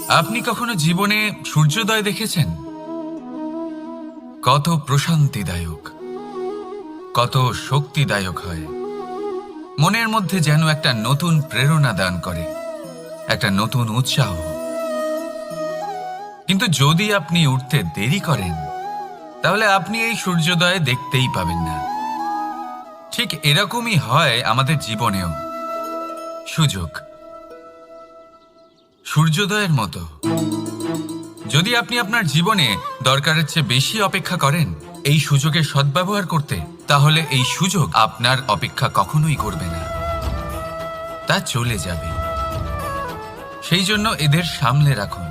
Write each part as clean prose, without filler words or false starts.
আপনি কখনো জীবনে সূর্যোদয় দেখেছেন? কত প্রশান্তিদায়ক, কত শক্তিদায়ক হয়। মনের মধ্যে যেন একটা নতুন প্রেরণা দান করে, একটা নতুন উৎসাহ। কিন্তু যদি আপনি উঠতে দেরি করেন, তাহলে আপনি এই সূর্যোদয় দেখতেই পাবেন না। ঠিক এরকমই হয় আমাদের জীবনেও। সুযোগ সূর্যোদয়ের মতো। যদি আপনি আপনার জীবনে দরকারের চেয়ে বেশি অপেক্ষা করেন এই সুযোগের সদ্ব্যবহার করতে, তাহলে এই সুযোগ আপনার অপেক্ষা কখনোই করবে না, তা চলে যাবে। সেই জন্য এদের সামলে রাখুন।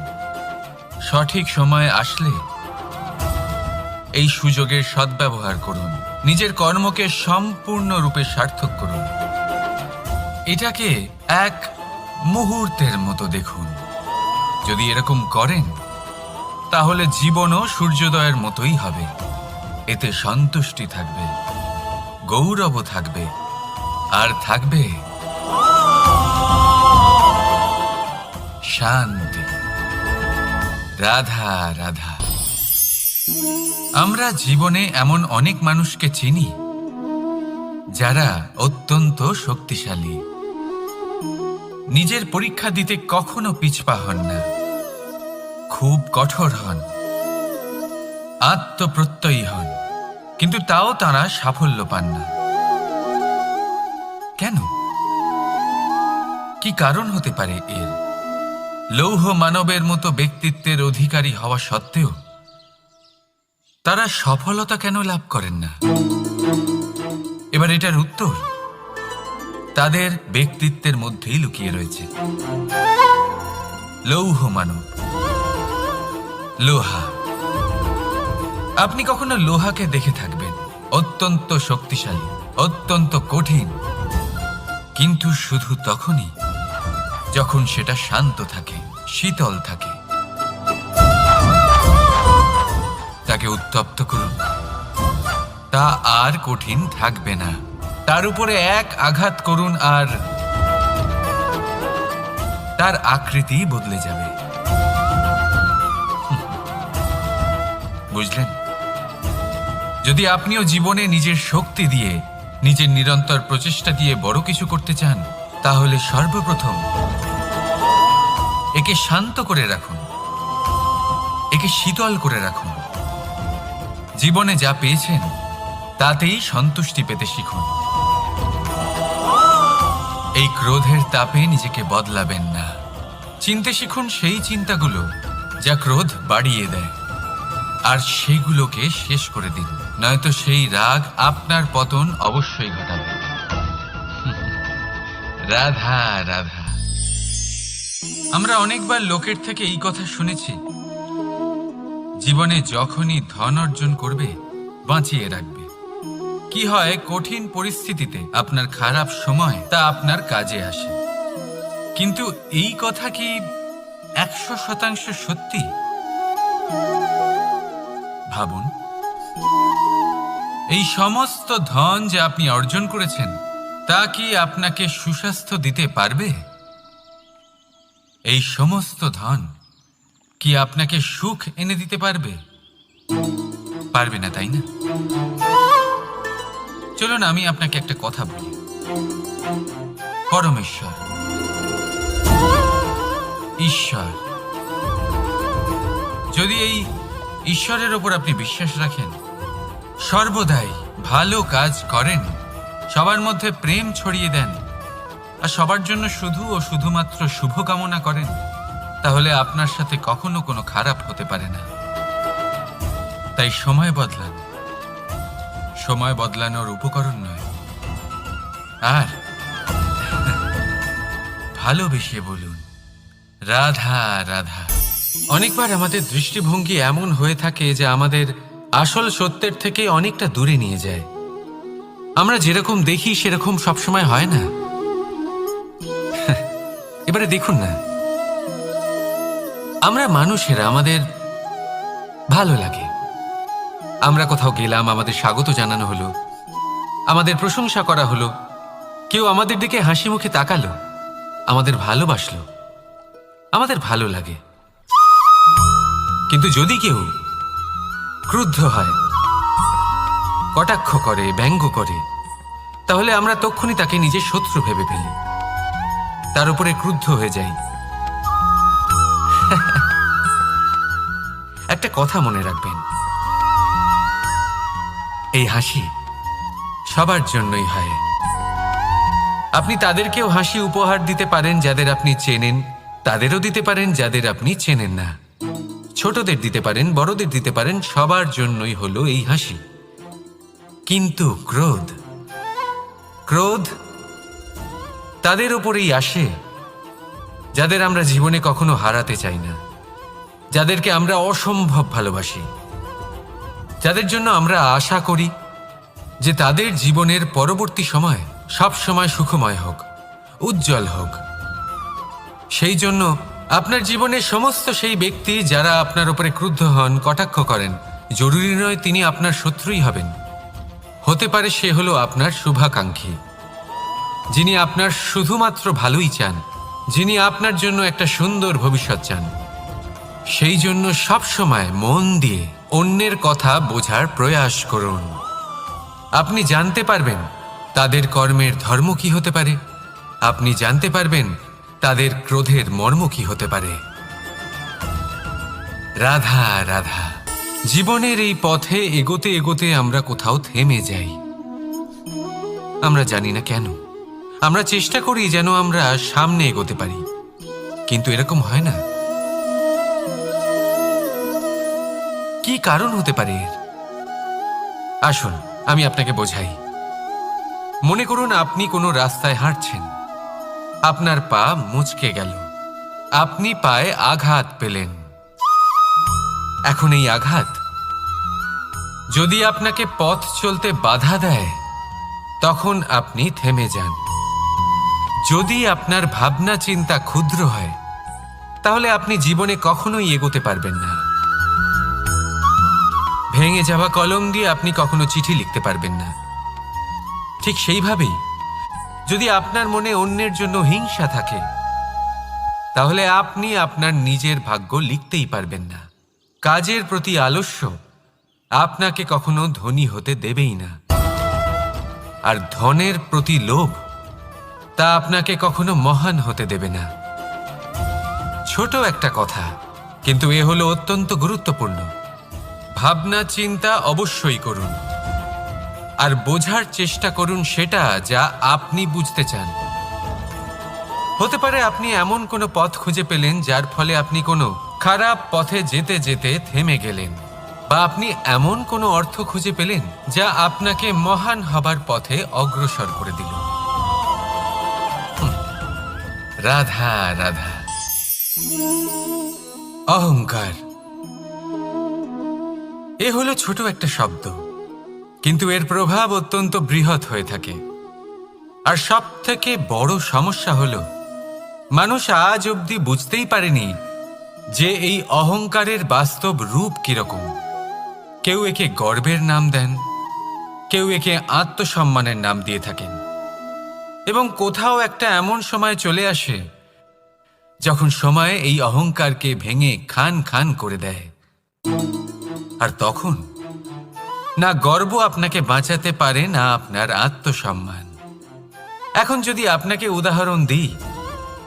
সঠিক সময় আসলে এই সুযোগের সদ্ব্যবহার করুন, নিজের কর্মকে সম্পূর্ণরূপে সার্থক করুন। এটাকে এক মুহূর্তের মতো দেখুন। যদি এরকম করেন, তাহলে জীবনও সূর্যোদয়ের মতোই হবে। এতে সন্তুষ্টি থাকবে, গৌরবও থাকবে, আর থাকবে শান্তি। রাধা রাধা। আমরা জীবনে এমন অনেক মানুষকে চিনি যারা অত্যন্ত শক্তিশালী, নিজের পরীক্ষা দিতে কখনো পিছপা হন না, খুব কঠোর হন, আত্মপ্রত্যয়ী হন, কিন্তু তাও তারা সাফল্য পান না। কেন? কি কারণ হতে পারে এর? লৌহ মানবের মতো ব্যক্তিত্বের অধিকারী হওয়া সত্ত্বেও তারা সফলতা কেন লাভ করেন না? এবার এটার উত্তর তাদের ব্যক্তিত্বের মধ্যেই লুকিয়ে রয়েছে। লৌহ মানব, লোহা। আপনি কখনো লোহাকে দেখে থাকবেন, অত্যন্ত শক্তিশালী, অত্যন্ত কঠিন, কিন্তু শুধু তখনই যখন সেটা শান্ত থাকে, শীতল থাকে। তাকে উত্তপ্ত করুন, তা আর কঠিন থাকবে না। তার উপরে এক আঘাত করুন আর তার আকৃতি বদলে যাবে। বুঝলেন? যদি আপনিও জীবনে নিজের শক্তি দিয়ে, নিজের নিরন্তর প্রচেষ্টা দিয়ে বড় কিছু করতে চান, তাহলে সর্বপ্রথম একে শান্ত করে রাখুন, একে শীতল করে রাখুন। জীবনে যা পেয়েছেন তাতেই সন্তুষ্টি পেতে শিখুন। এই ক্রোধের তাপে নিজেকে বদলাবেন না। চিনতে শিখুন সেই চিন্তাগুলো যা ক্রোধ বাড়িয়ে দেয়, আর সেগুলোকে শেষ করে দিন, নয়তো সেই রাগ আপনার পতন অবশ্যই ঘটাবে। রাধা রাধা। আমরা অনেকবার লোকের থেকে এই কথা শুনেছি, জীবনে যখনই ধন অর্জন করবে বাঁচিয়ে রাখবে। কি হয়, কঠিন পরিস্থিতিতে আপনার খারাপ সময় তা আপনার কাজে আসে। কিন্তু এই কথা কি 100% সত্যি? ভাবুন, এই সমস্ত ধন যে আপনি অর্জন করেছেন, তা কি আপনাকে সুস্বাস্থ্য দিতে পারবে? এই সমস্ত ধন কি আপনাকে সুখ এনে দিতে পারবে? পারবে না, তাই না? চলুন আমি আপনাকে একটা কথা বলি। পরমেশ্বর, ঈশ্বর, যদি এই ঈশ্বরের ওপর আপনি বিশ্বাস রাখেন, সর্বদাই ভালো কাজ করেন, সবার মধ্যে প্রেম ছড়িয়ে দেন, আর সবার জন্য শুধু ও শুধুমাত্র শুভকামনা করেন, তাহলে আপনার সাথে কখনো কোনো খারাপ হতে পারে না। তাই সময় বদলান, সময় বদলানোর উপকরণ নয়। আর ভালোবেসে বলুন, রাধা রাধা। অনেকবার আমাদের দৃষ্টিভঙ্গি এমন হয়ে থাকে যে আমাদের আসল সত্যের থেকে অনেকটা দূরে নিয়ে যায়। আমরা যেরকম দেখি সেরকম সবসময় হয় না। এবারে দেখুন না, আমরা মানুষেরা, আমাদের ভালো লাগে, আমরা কোথাও গেলাম, আমাদের স্বাগত জানানো হলো, আমাদের প্রশংসা করা হলো, কেউ আমাদের দিকে হাসি মুখে তাকালো, আমাদের ভালোবাসলো, আমাদের ভালো লাগে। কিন্তু যদি কেউ ক্রুদ্ধ হয়, কটাক্ষ করে, ব্যঙ্গ করে, তাহলে আমরা তক্ষুনি তাকে নিজের শত্রু ভেবে ফেলি, তার উপরে ক্রুদ্ধ হয়ে যাই। একটা কথা মনে রাখবেন, এই হাসি সবার জন্যই হয়। আপনি তাদেরকেও হাসি উপহার দিতে পারেন যাদের আপনি চেনেন, তাদেরও দিতে পারেন যাদের আপনি চেনেন না। ছোটদের দিতে পারেন, বড়দের দিতে পারেন, সবার জন্যই হলো এই হাসি। কিন্তু ক্রোধ, ক্রোধ তাদের ওপরেই আসে যাদের আমরা জীবনে কখনো হারাতে চাই না, যাদেরকে আমরা অসম্ভব ভালোবাসি, যাদের জন্য আমরা আশা করি যে তাদের জীবনের পরবর্তী সময় সব সময় সুখময় হোক, উজ্জ্বল হোক। সেই জন্য আপনার জীবনের সমস্ত সেই ব্যক্তি যারা আপনার উপরে ক্রুদ্ধ হন, কটাক্ষ করেন, জরুরি নয় তিনি আপনার শত্রুই হবেন। হতে পারে সে হলো আপনার শুভাকাঙ্ক্ষী, যিনি আপনার শুধুমাত্র ভালোই চান, যিনি আপনার জন্য একটা সুন্দর ভবিষ্যৎ চান। সেই জন্য সবসময় মন দিয়ে অন্যের কথা বোঝার প্রয়াস করুন। আপনি জানতে পারবেন তাদের কর্মের ধর্ম কি হতে পারে, আপনি জানতে পারবেন তাদের ক্রোধের মর্ম কি হতে পারে। রাধা রাধা। জীবনের এই পথে এগোতে এগোতে আমরা কোথাও থেমে যাই, আমরা জানি না কেন। আমরা চেষ্টা করি যেন আমরা সামনে এগোতে পারি, কিন্তু এরকম হয় না। কি কারণ হতে পারে এর? আসুন আমি আপনাকে বোঝাই। মনে করুন আপনি কোনো রাস্তায় হাঁটছেন, আপনার পা মুচকে গেল, আপনি পায়ে আঘাত পেলেন। এখন এই আঘাত যদি আপনাকে পথ চলতে বাধা দেয়, তখন আপনি থেমে যান। যদি আপনার ভাবনা চিন্তা ক্ষুদ্র হয়, তাহলে আপনি জীবনে কখনোই এগোতে পারবেন না। ভেঙে যাওয়া কলম দিয়ে আপনি কখনো চিঠি লিখতে পারবেন না। ঠিক সেইভাবেই যদি আপনার মনে অন্যের জন্য হিংসা থাকে, তাহলে আপনি আপনার নিজের ভাগ্য লিখতেই পারবেন না। কাজের প্রতি আলস্য আপনাকে কখনো ধনী হতে দেবেই না, আর ধনের প্রতি লোভ তা আপনাকে কখনো মহান হতে দেবে না। ছোট একটা কথা, কিন্তু এ হলো অত্যন্ত গুরুত্বপূর্ণ। ভাবনা চিন্তা অবশ্যই করুন, আর বোঝার চেষ্টা করুন সেটা যা আপনি বুঝতে চান। হতে পারে আপনি এমন কোনো পথ খুঁজে পেলেন যার ফলে আপনি কোনো খারাপ পথে যেতে যেতে থেমে গেলেন, বা আপনি এমন কোনো অর্থ খুঁজে পেলেন যা আপনাকে মহান হবার পথে অগ্রসর করে দিল। রাধা রাধা। অহংকার এ হলো ছোট একটা শব্দ, কিন্তু এর প্রভাব অত্যন্ত বৃহৎ হয়ে থাকে। আর সব থেকে বড় সমস্যা হলো মানুষ আজ অবধি বুঝতেই পারেনি যে এই অহংকারের বাস্তব রূপ কিরকম। কেউ একে গর্বের নাম দেন, কেউ একে আত্মসম্মানের নাম দিয়ে থাকেন, এবং কোথাও একটা এমন সময় চলে আসে যখন সময় এই অহংকারকে ভেঙে খান খান করে দেয়। আর তখন না গর্ব আপনাকে বাঁচাতে পারে, না আপনার আত্মসম্মান। এখন যদি আপনাকে উদাহরণ দিই,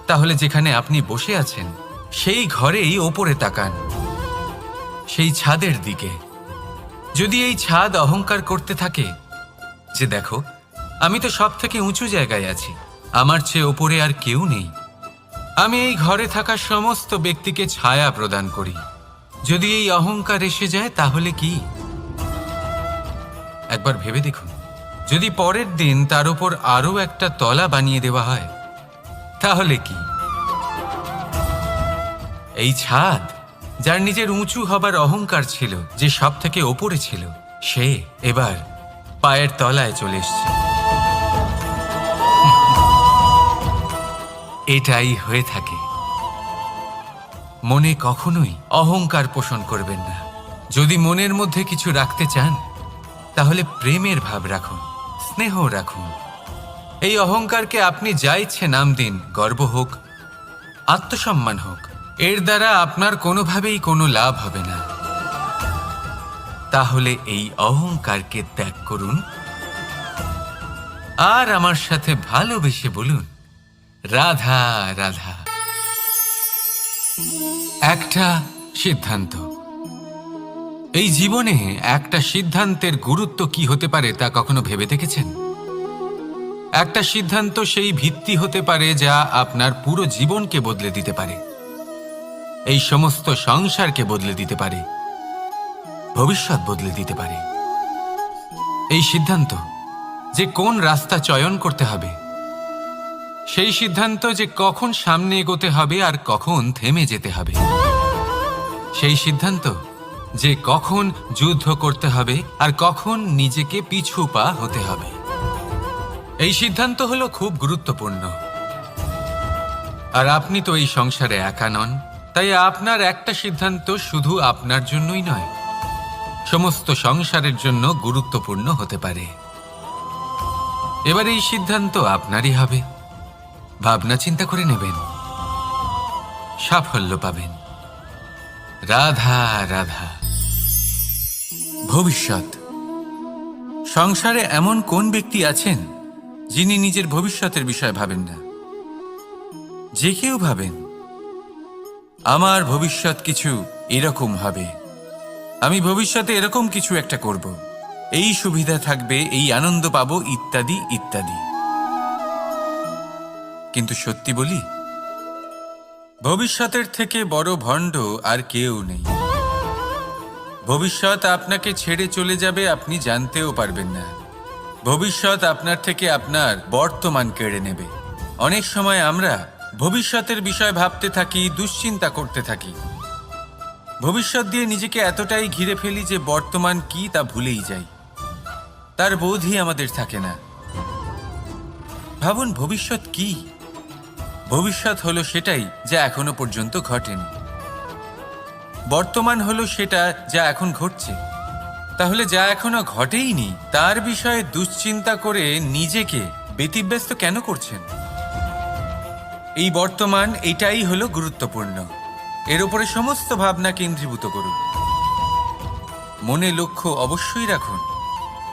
তাহলে যেখানে আপনি বসে আছেন সেই ঘরেই ওপরে তাকান, সেই ছাদের দিকে। যদি এই ছাদ অহংকার করতে থাকে যে দেখো আমি তো সব থেকে উঁচু জায়গায় আছি, আমার চেয়ে ওপরে আর কেউ নেই, আমি এই ঘরে থাকা সমস্ত ব্যক্তিকে ছায়া প্রদান করি, যদি এই অহংকার এসে যায় তাহলে কি? একবার ভেবে দেখুন, যদি পরের দিন তার উপর আরো একটা তলা বানিয়ে দেওয়া হয় তাহলে কি? এই ছাদ যার নিজের উঁচু হবার অহংকার ছিল, যে সব থেকে ওপরে ছিল, সে এবার পায়ের তলায় চলে এসছে। এটাই হয়ে থাকে। মনে কখনোই অহংকার পোষণ করবেন না। যদি মনের মধ্যে কিছু রাখতে চান, তাহলে প্রেমের ভাব রাখুন, স্নেহ রাখুন। এই অহংকারকে আপনি যা ইচ্ছে নাম দিন, গর্ব হোক, আত্মসম্মান হোক, এর দ্বারা আপনার কোনোভাবেই কোনো লাভ হবে না। তাহলে এই অহংকারকে ত্যাগ করুন আর আমার সাথে ভালোবেসে বলুন, রাধা রাধা। একটা সিদ্ধান্ত। এই জীবনে একটা সিদ্ধান্তের গুরুত্ব কি হতে পারে তা কখনো ভেবে দেখেছেন? একটা সিদ্ধান্ত সেই ভিত্তি হতে পারে যা আপনার পুরো জীবনকে বদলে দিতে পারে, এই সমস্ত সংসারকে বদলে দিতে পারে, ভবিষ্যৎ বদলে দিতে পারে। এই সিদ্ধান্ত যে কোন রাস্তা চয়ন করতে হবে, সেই সিদ্ধান্ত যে কখন সামনে এগোতে হবে আর কখন থেমে যেতে হবে, সেই সিদ্ধান্ত যে কখন যুদ্ধ করতে হবে আর কখন নিজেকে পিছু পা হতে হবে। এই সিদ্ধান্ত হলো খুব গুরুত্বপূর্ণ। আর আপনি তো এই সংসারে একা নন, তাই আপনার একটা সিদ্ধান্ত শুধু আপনার জন্যই নয়, সমস্ত সংসারের জন্য গুরুত্বপূর্ণ হতে পারে। এবার এই সিদ্ধান্ত আপনারই হবে। ভাবনা চিন্তা করে নেবেন, সাফল্য পাবেন। রাধা রাধা। ভবিষ্যৎ। সংসারে এমন কোন ব্যক্তি আছেন যিনি নিজের ভবিষ্যতের বিষয়ে ভাবেন না? যে কেউ ভাবেন, আমার ভবিষ্যৎ কিছু এরকম হবে, আমি ভবিষ্যতে এরকম কিছু একটা করব, এই সুবিধা থাকবে, এই আনন্দ পাবো, ইত্যাদি ইত্যাদি। কিন্তু সত্যি বলি, ভবিষ্যতের থেকে বড় ভণ্ড আর কেউ নেই। ভবিষ্যৎ আপনাকে ছেড়ে চলে যাবে, আপনি জানতেও পারবেন না। ভবিষ্যৎ আপনার থেকে আপনার বর্তমান কেড়ে নেবে। অনেক সময় আমরা ভবিষ্যতের বিষয় ভাবতে থাকি, দুশ্চিন্তা করতে থাকি। ভবিষ্যৎ দিয়ে নিজেকে এতটাই ঘিরে ফেলি যে বর্তমান কি তা ভুলেই যাই, তার বোধই আমাদের থাকে না। ভাবুন, ভবিষ্যৎ কি? ভবিষ্যৎ হলো সেটাই যা এখনো পর্যন্ত ঘটেনি। বর্তমান হলো সেটা যা এখন ঘটছে। তাহলে যা এখনো ঘটেইনি তার বিষয়ে দুশ্চিন্তা করে নিজেকে ব্যতিব্যস্ত কেন করছেন? এই বর্তমান, এটাই হলো গুরুত্বপূর্ণ। এর উপরে সমস্ত ভাবনা কেন্দ্রীভূত করুন। মনে লক্ষ্য অবশ্যই রাখুন,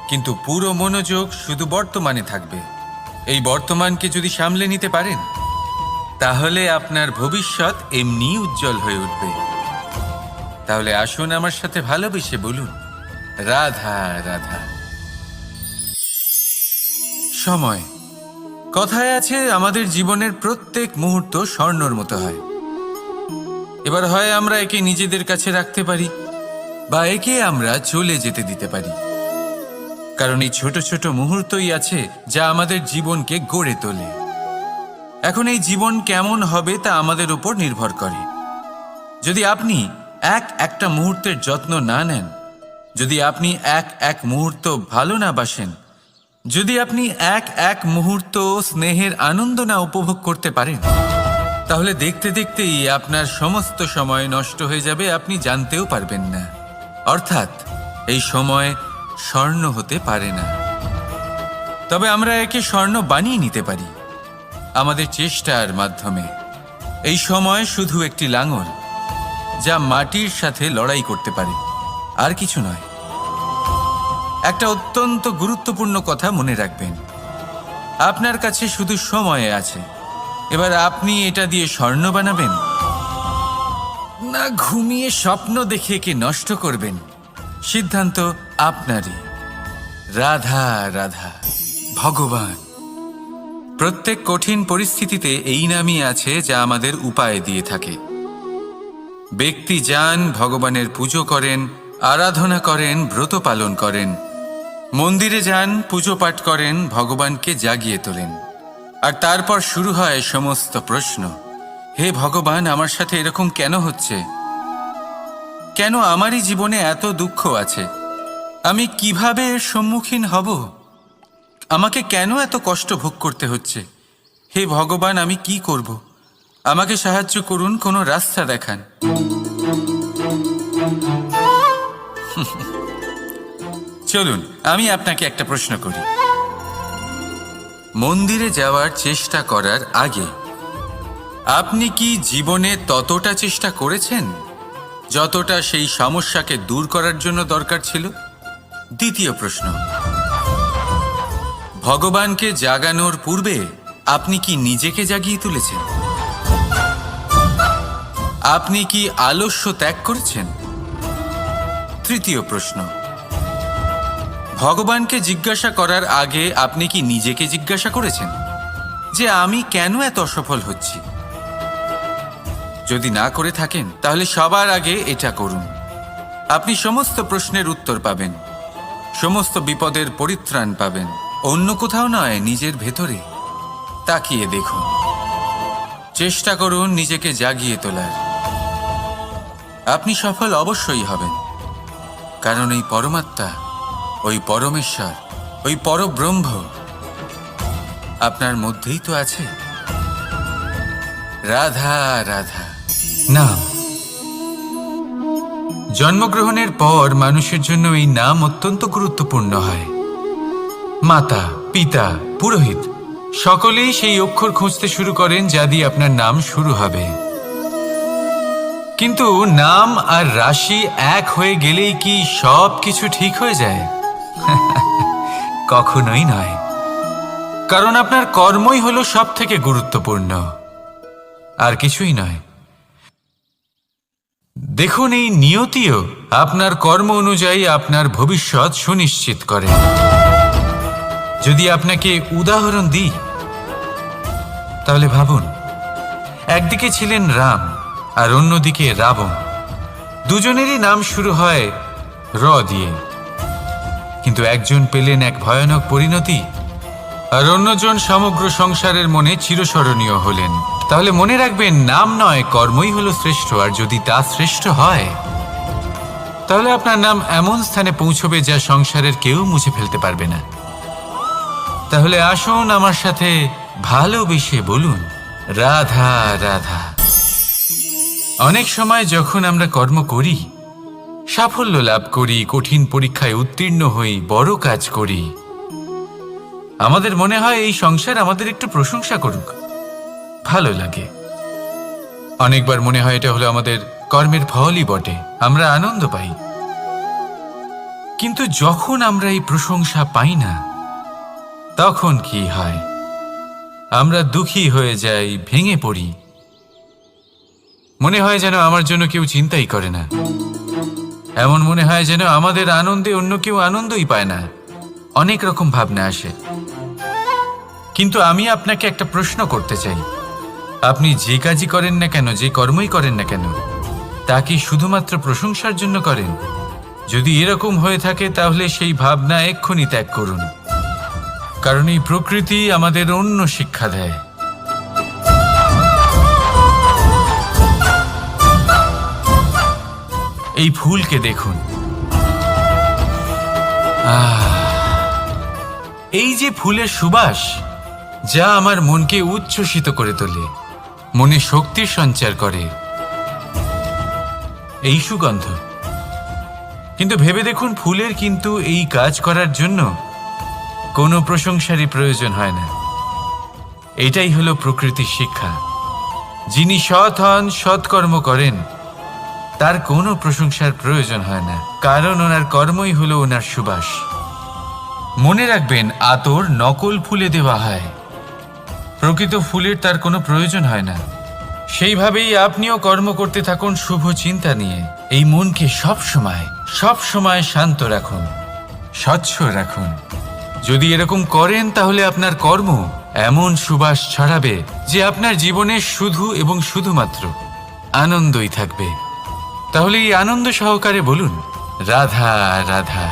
কিন্তু পুরো মনোযোগ শুধু বর্তমানে থাকবে। এই বর্তমানকে যদি সামলে নিতে পারেন, তাহলে আপনার ভবিষ্যৎ এমনি উজ্জ্বল হয়ে উঠবে। তাহলে আসুন আমার সাথে ভালোবেসে বলুন, রাধা রাধা। সময়। কথায় আছে, আমাদের জীবনের প্রত্যেক মুহূর্ত স্বর্ণর মতো হয়। এবার হয় আমরা একে নিজেদের কাছে রাখতে পারি বা একে আমরা চলে যেতে দিতে পারি, কারণ এই ছোট ছোট মুহূর্তই আছে যা আমাদের জীবনকে গড়ে তোলে। এখন এই জীবন কেমন হবে তা আমাদের উপর নির্ভর করে। যদি আপনি একটা মুহূর্তের যত্ন না নেন, যদি আপনি এক মুহূর্ত ভালো না বাসেন, যদি আপনি এক মুহূর্ত স্নেহের আনন্দ না উপভোগ করতে পারেন, তাহলে দেখতে দেখতেই আপনার সমস্ত সময় নষ্ট হয়ে যাবে, আপনি জানতেও পারবেন না। অর্থাৎ এই সময় স্বর্ণ হতে পারে না। তবে আমরা একে স্বর্ণ বানিয়ে নিতে পারি আমাদের চেষ্টার মাধ্যমে। এই সময় শুধু একটি লাঙল যা মাটির সাথে লড়াই করতে পারে, আর কিছু নয়। একটা অত্যন্ত গুরুত্বপূর্ণ কথা মনে রাখবেন, আপনার কাছে শুধু সময় আছে। এবার আপনি এটা দিয়ে স্বর্ণ বানাবেন না ঘুমিয়ে স্বপ্ন দেখে একে নষ্ট করবেন, সিদ্ধান্ত আপনারই। রাধা রাধা। ভগবান। প্রত্যেক কঠিন পরিস্থিতিতে এই নামই আছে যা আমাদের উপায় দিয়ে থাকে। ব্যক্তি যান, ভগবানের পুজো করেন, আরাধনা করেন, ব্রত পালন করেন, মন্দিরে যান, পুজো পাঠ করেন, ভগবানকে জাগিয়ে তোলেন। আর তারপর শুরু হয় সমস্ত প্রশ্ন। হে ভগবান, আমার সাথে এরকম কেন হচ্ছে? কেন আমারই জীবনে এত দুঃখ আছে? আমি কিভাবে এর সম্মুখীন হব? আমাকে কেন এত কষ্ট ভোগ করতে হচ্ছে? হে ভগবান, আমি কি করব? আমাকে সাহায্য করুন, কোনো রাস্তা দেখান। চলুন আমি আপনাকে একটা প্রশ্ন করি। মন্দিরে যাওয়ার চেষ্টা করার আগে আপনি কি জীবনে ততটা চেষ্টা করেছেন যতটা সেই সমস্যাকে দূর করার জন্য দরকার ছিল? দ্বিতীয় প্রশ্ন, ভগবানকে জাগানোর পূর্বে আপনি কি নিজেকে জাগিয়ে তুলেছেন? আপনি কি আলস্য ত্যাগ করেছেন? তৃতীয় প্রশ্ন, ভগবানকে জিজ্ঞাসা করার আগে আপনি কি নিজেকে জিজ্ঞাসা করেছেন যে আমি কেন এত অসফল হচ্ছি? যদি না করে থাকেন তাহলে সবার আগে এটা করুন। আপনি সমস্ত প্রশ্নের উত্তর পাবেন, সমস্ত বিপদের পরিত্রাণ পাবেন। অন্য কোথাও নয়, নিজের ভেতরে তাকিয়ে দেখুন। চেষ্টা করুন নিজেকে জাগিয়ে তোলার। আপনি সফল অবশ্যই হবেন, কারণ এই পরমাত্মা, ওই পরমেশ্বর, ওই পরব্রহ্ম আপনার মধ্যেই তো আছে। রাধা রাধা। নাম। জন্মগ্রহণের পর মানুষের জন্য এই নাম অত্যন্ত গুরুত্বপূর্ণ হয়। মাতা, পিতা, পুরোহিত সকলেই সেই অক্ষর খুঁজতে শুরু করেন যা দিয়ে আপনার নাম শুরু হবে। কিন্তু নাম আর রাশি এক হয়ে গেলেই কি সব কিছু ঠিক হয়ে যায়? কখনোই নয়, কারণ আপনার কর্মই হলো সব থেকে গুরুত্বপূর্ণ, আর কিছুই নয়। দেখুন, এই নিয়তিও আপনার কর্ম অনুযায়ী আপনার ভবিষ্যৎ সুনিশ্চিত করে। যদি আপনাকে উদাহরণ দিই তাহলে ভাবুন, একদিকে ছিলেন রাম আর অন্যদিকে রাবণ। দুজনেরই নাম শুরু হয় র দিয়ে, কিন্তু একজন পেলেন এক ভয়ানক পরিণতি আর অন্যজন সমগ্র সংসারের মনে চিরস্মরণীয় হলেন। তাহলে মনে রাখবেন, নাম নয়, কর্মই হলো শ্রেষ্ঠ। আর যদি তা শ্রেষ্ঠ হয় তাহলে আপনার নাম এমন স্থানে পৌঁছবে যা সংসারের কেউ মুছে ফেলতে পারবে না। তাহলে আসুন আমার সাথে ভালোবেসে বলুন, রাধা রাধা। অনেক সময় যখন আমরা কর্ম করি, সাফল্য লাভ করি, কঠিন পরীক্ষায় উত্তীর্ণ হই, বড় কাজ করি, আমাদের মনে হয় এই সংসার আমাদের একটু প্রশংসা করুক, ভালো লাগে। অনেকবার মনে হয় এটা হলো আমাদের কর্মের ফলই বটে, আমরা আনন্দ পাই। কিন্তু যখন আমরা এই প্রশংসা পাই না, তখন কি হয়? আমরা দুঃখী হয়ে যাই, ভেঙে পড়ি। মনে হয় যেন আমার জন্য কেউ চিন্তাই করে না। এমন মনে হয় যেন আমাদের আনন্দে অন্য কেউ আনন্দই পায় না। অনেক রকম ভাবনা আসে। কিন্তু আমি আপনাকে একটা প্রশ্ন করতে চাই, আপনি যে কাজই করেন না কেন, যে কর্মই করেন না কেন, তা কি শুধুমাত্র প্রশংসার জন্য করেন? যদি এরকম হয়ে থাকে তাহলে সেই ভাবনা এক্ষুনি ত্যাগ করুন, কারণ এই প্রকৃতি আমাদের অন্য শিক্ষা দেয়। এই ফুলকে দেখুন, এই যে ফুলের সুবাস, যা আমার মনকে উচ্ছ্বসিত করে তোলে, মনে শক্তির সঞ্চার করে, এই সুগন্ধ। কিন্তু ভেবে দেখুন, ফুলের কিন্তু এই কাজ করার জন্য কোনো প্রশংসারই প্রয়োজন হয় না। এটাই হলো প্রকৃতির শিক্ষা। যিনি সৎ হন, সৎকর্ম করেন, তার কোনো প্রশংসার প্রয়োজন হয় না, কারণ ওনার কর্মই হলো ওনার সুবাস। মনে রাখবেন, আতর নকল ফুলে দেওয়া হয়, প্রকৃত ফুলের তার কোনো প্রয়োজন হয় না। সেইভাবেই আপনিও কর্ম করতে থাকুন শুভ চিন্তা নিয়ে। এই মনকে সব সময় শান্ত রাখুন, স্বচ্ছ রাখুন। যদি এরকম করেন তাহলে আপনার কর্ম এমন সুবাস ছড়াবে যে আপনার জীবনে শুধু এবং শুধুমাত্র আনন্দই থাকবে। তাহলে এই আনন্দ সহকারে বলুন, রাধা রাধা।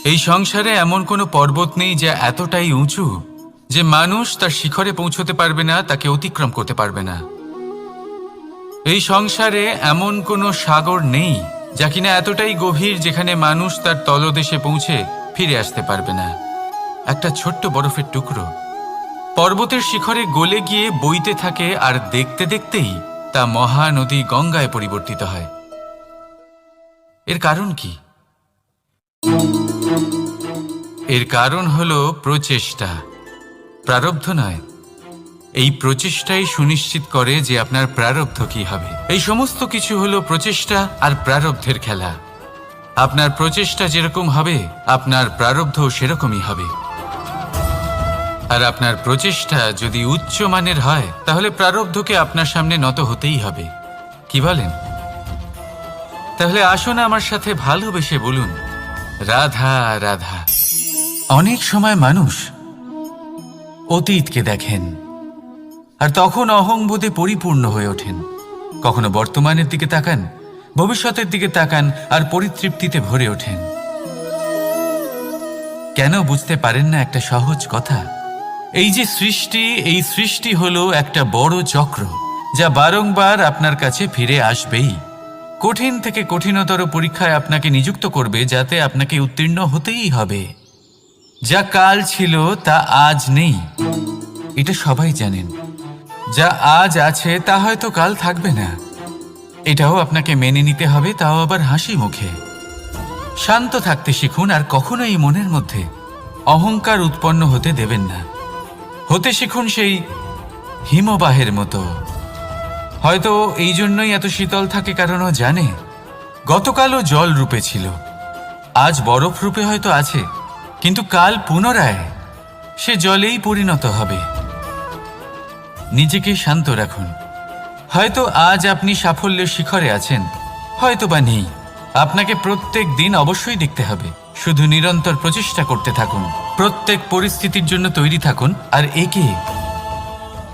এই সংসারে এমন কোনো পর্বত নেই যা এতটাই উঁচু যে মানুষ তার শিখরে পৌঁছতে পারবে না, তাকে অতিক্রম করতে পারবে না। এই সংসারে এমন কোনো সাগর নেই যা কিনা এতটাই গভীর যেখানে মানুষ তার তলদেশে পৌঁছে ফিরে আসতে পারবে না। একটা ছোট্ট বরফের টুকরো পর্বতের শিখরে গলে গিয়ে বইতে থাকে, আর দেখতে দেখতেই তা মহানদী গঙ্গায় পরিবর্তিত হয়। এর কারণ কি? এর কারণ হলো প্রচেষ্টা, প্রারব্ধ নয়। এই প্রচেষ্টাই সুনিশ্চিত করে যে আপনার প্রারব্ধ কি হবে। এই সমস্ত কিছু হলো প্রচেষ্টা আর প্রারব্ধের খেলা। আপনার প্রচেষ্টা যেরকম হবে আপনার প্রারব্ধ সেরকমই হবে। আর আপনার প্রচেষ্টা যদি উচ্চ মানের হয় তাহলে প্রারব্ধকে আপনার সামনে নত হতেই হবে। কি বলেন? তাহলে আসুন আমার সাথে ভালোবেসে বলুন, রাধা রাধা। অনেক সময় মানুষ অতীতকে দেখেন আর তখন অহংবোধে পরিপূর্ণ হয়ে ওঠেন। কখনো বর্তমানের দিকে তাকান, ভবিষ্যতের দিকে তাকান আর পরিতৃপ্তিতে ভরে ওঠেন। কেন বুঝতে পারেন না একটা সহজ কথা? এই যে সৃষ্টি, এই সৃষ্টি হলো একটা বড় চক্র যা বারংবার আপনার কাছে ফিরে আসবেই। কঠিন থেকে কঠিনতর পরীক্ষায় আপনাকে নিযুক্ত করবে, যাতে আপনাকে উত্তীর্ণ হতেই হবে। যা কাল ছিল তা আজ নেই, এটা সবাই জানেন। যা আজ আছে তা হয়তো কাল থাকবে না, এটাও আপনাকে মেনে নিতে হবে, তাও আবার হাসি মুখে। শান্ত থাকতে শিখুন আর কখনোই মনের মধ্যে অহংকার উৎপন্ন হতে দেবেন না। হতে শিখুন সেই হিমবাহের মতো। হয়তো এই জন্যই এত শীতল থাকে, কারণ ও জানে গতকালও জল রূপে ছিল, আজ বরফ রূপে হয়তো আছে, কিন্তু কাল পুনরায় সে জলেই পরিণত হবে। নিজেকে শান্ত রাখুন। হয়তো আজ আপনি সাফল্যের শিখরে আছেন, হয়তো বা নেই। আপনাকে প্রত্যেক দিন অবশ্যই দেখতে হবে। শুধু নিরন্তর প্রচেষ্টা করতে থাকুন, প্রত্যেক পরিস্থিতির জন্য তৈরি থাকুন আর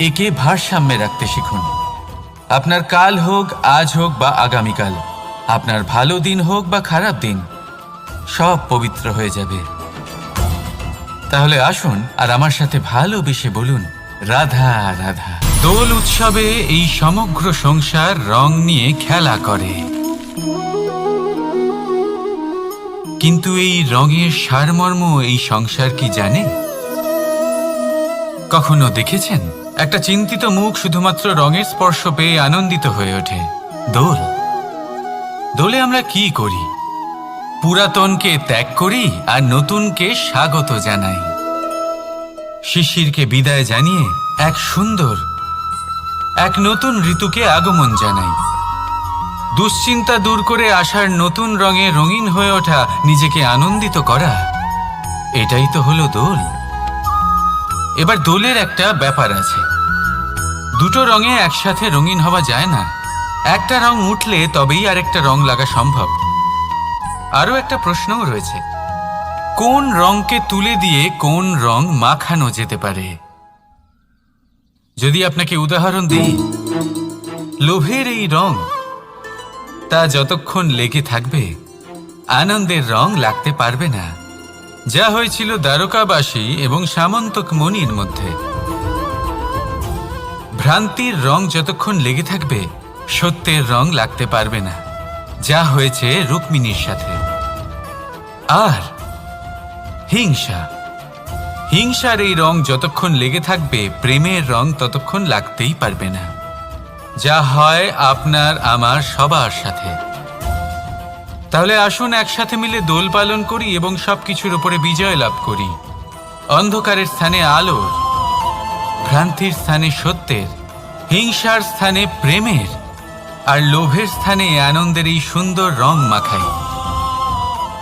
একে ভারসাম্যে রাখতে শিখুন। আপনার কাল হোক, আজ হোক বা আগামীকাল, আপনার ভালো দিন হোক বা খারাপ দিন, সব পবিত্র হয়ে যাবে। তাহলে আসুন আর আমার সাথে ভালোবেসে বলুন, রাধা রাধা। দোল উৎসবে এই সমগ্র সংসার রং নিয়ে খেলা করে, কিন্তু এই রঙের সারমর্ম এই সংসার কি জানে? কখনো দেখেছেন একটা চিন্তিত মুখ শুধুমাত্র রঙের স্পর্শ পেয়ে আনন্দিত হয়ে ওঠে? দোলে আমরা কি করি? পুরাতনকে ত্যাগ করি আর নতুনকে স্বাগত জানাই। শিশিরকে বিদায় জানিয়ে এক নতুন ঋতুকে আগমন জানাই। দুশ্চিন্তা দূর করে আসার নতুন রঙে রঙিন হয়ে ওঠা, নিজেকে আনন্দিত করা, এটাই তো হলো দোল। এবার দোলের একটা ব্যাপার আছে, দুটো রঙে একসাথে রঙিন হওয়া যায় না। একটা রং উঠলে তবেই আরেকটা রং লাগা সম্ভব। আরও একটা প্রশ্নও রয়েছে, কোন রংকে তুলে দিয়ে কোন রং মাখানো যেতে পারে? যদি আপনাকে উদাহরণ দিই, লোভের এই রং, তা যতক্ষণ লেগে থাকবে আনন্দের রং লাগতে পারবে না। যা হয়েছিল দ্বারকাবাসী এবং সামন্তক মণির মধ্যে। ভ্রান্তির রং যতক্ষণ লেগে থাকবে সত্যের রং লাগতে পারবে না, যা হয়েছে রুক্মিণীর সাথে। আর হিংসার এই রং যতক্ষণ লেগে থাকবে প্রেমের রং ততক্ষণ লাগতেই পারবে না, যা হয় আপনার আমার সবার সাথে। তাহলে আসুন একসাথে মিলে দোল পালন করি এবং সবকিছুর উপরে বিজয় লাভ করি। অন্ধকারের স্থানে আলোর, ভ্রান্তির স্থানে সত্যের, হিংসার স্থানে প্রেমের, আর লোভের স্থানে আনন্দের এই সুন্দর রং মাখাই।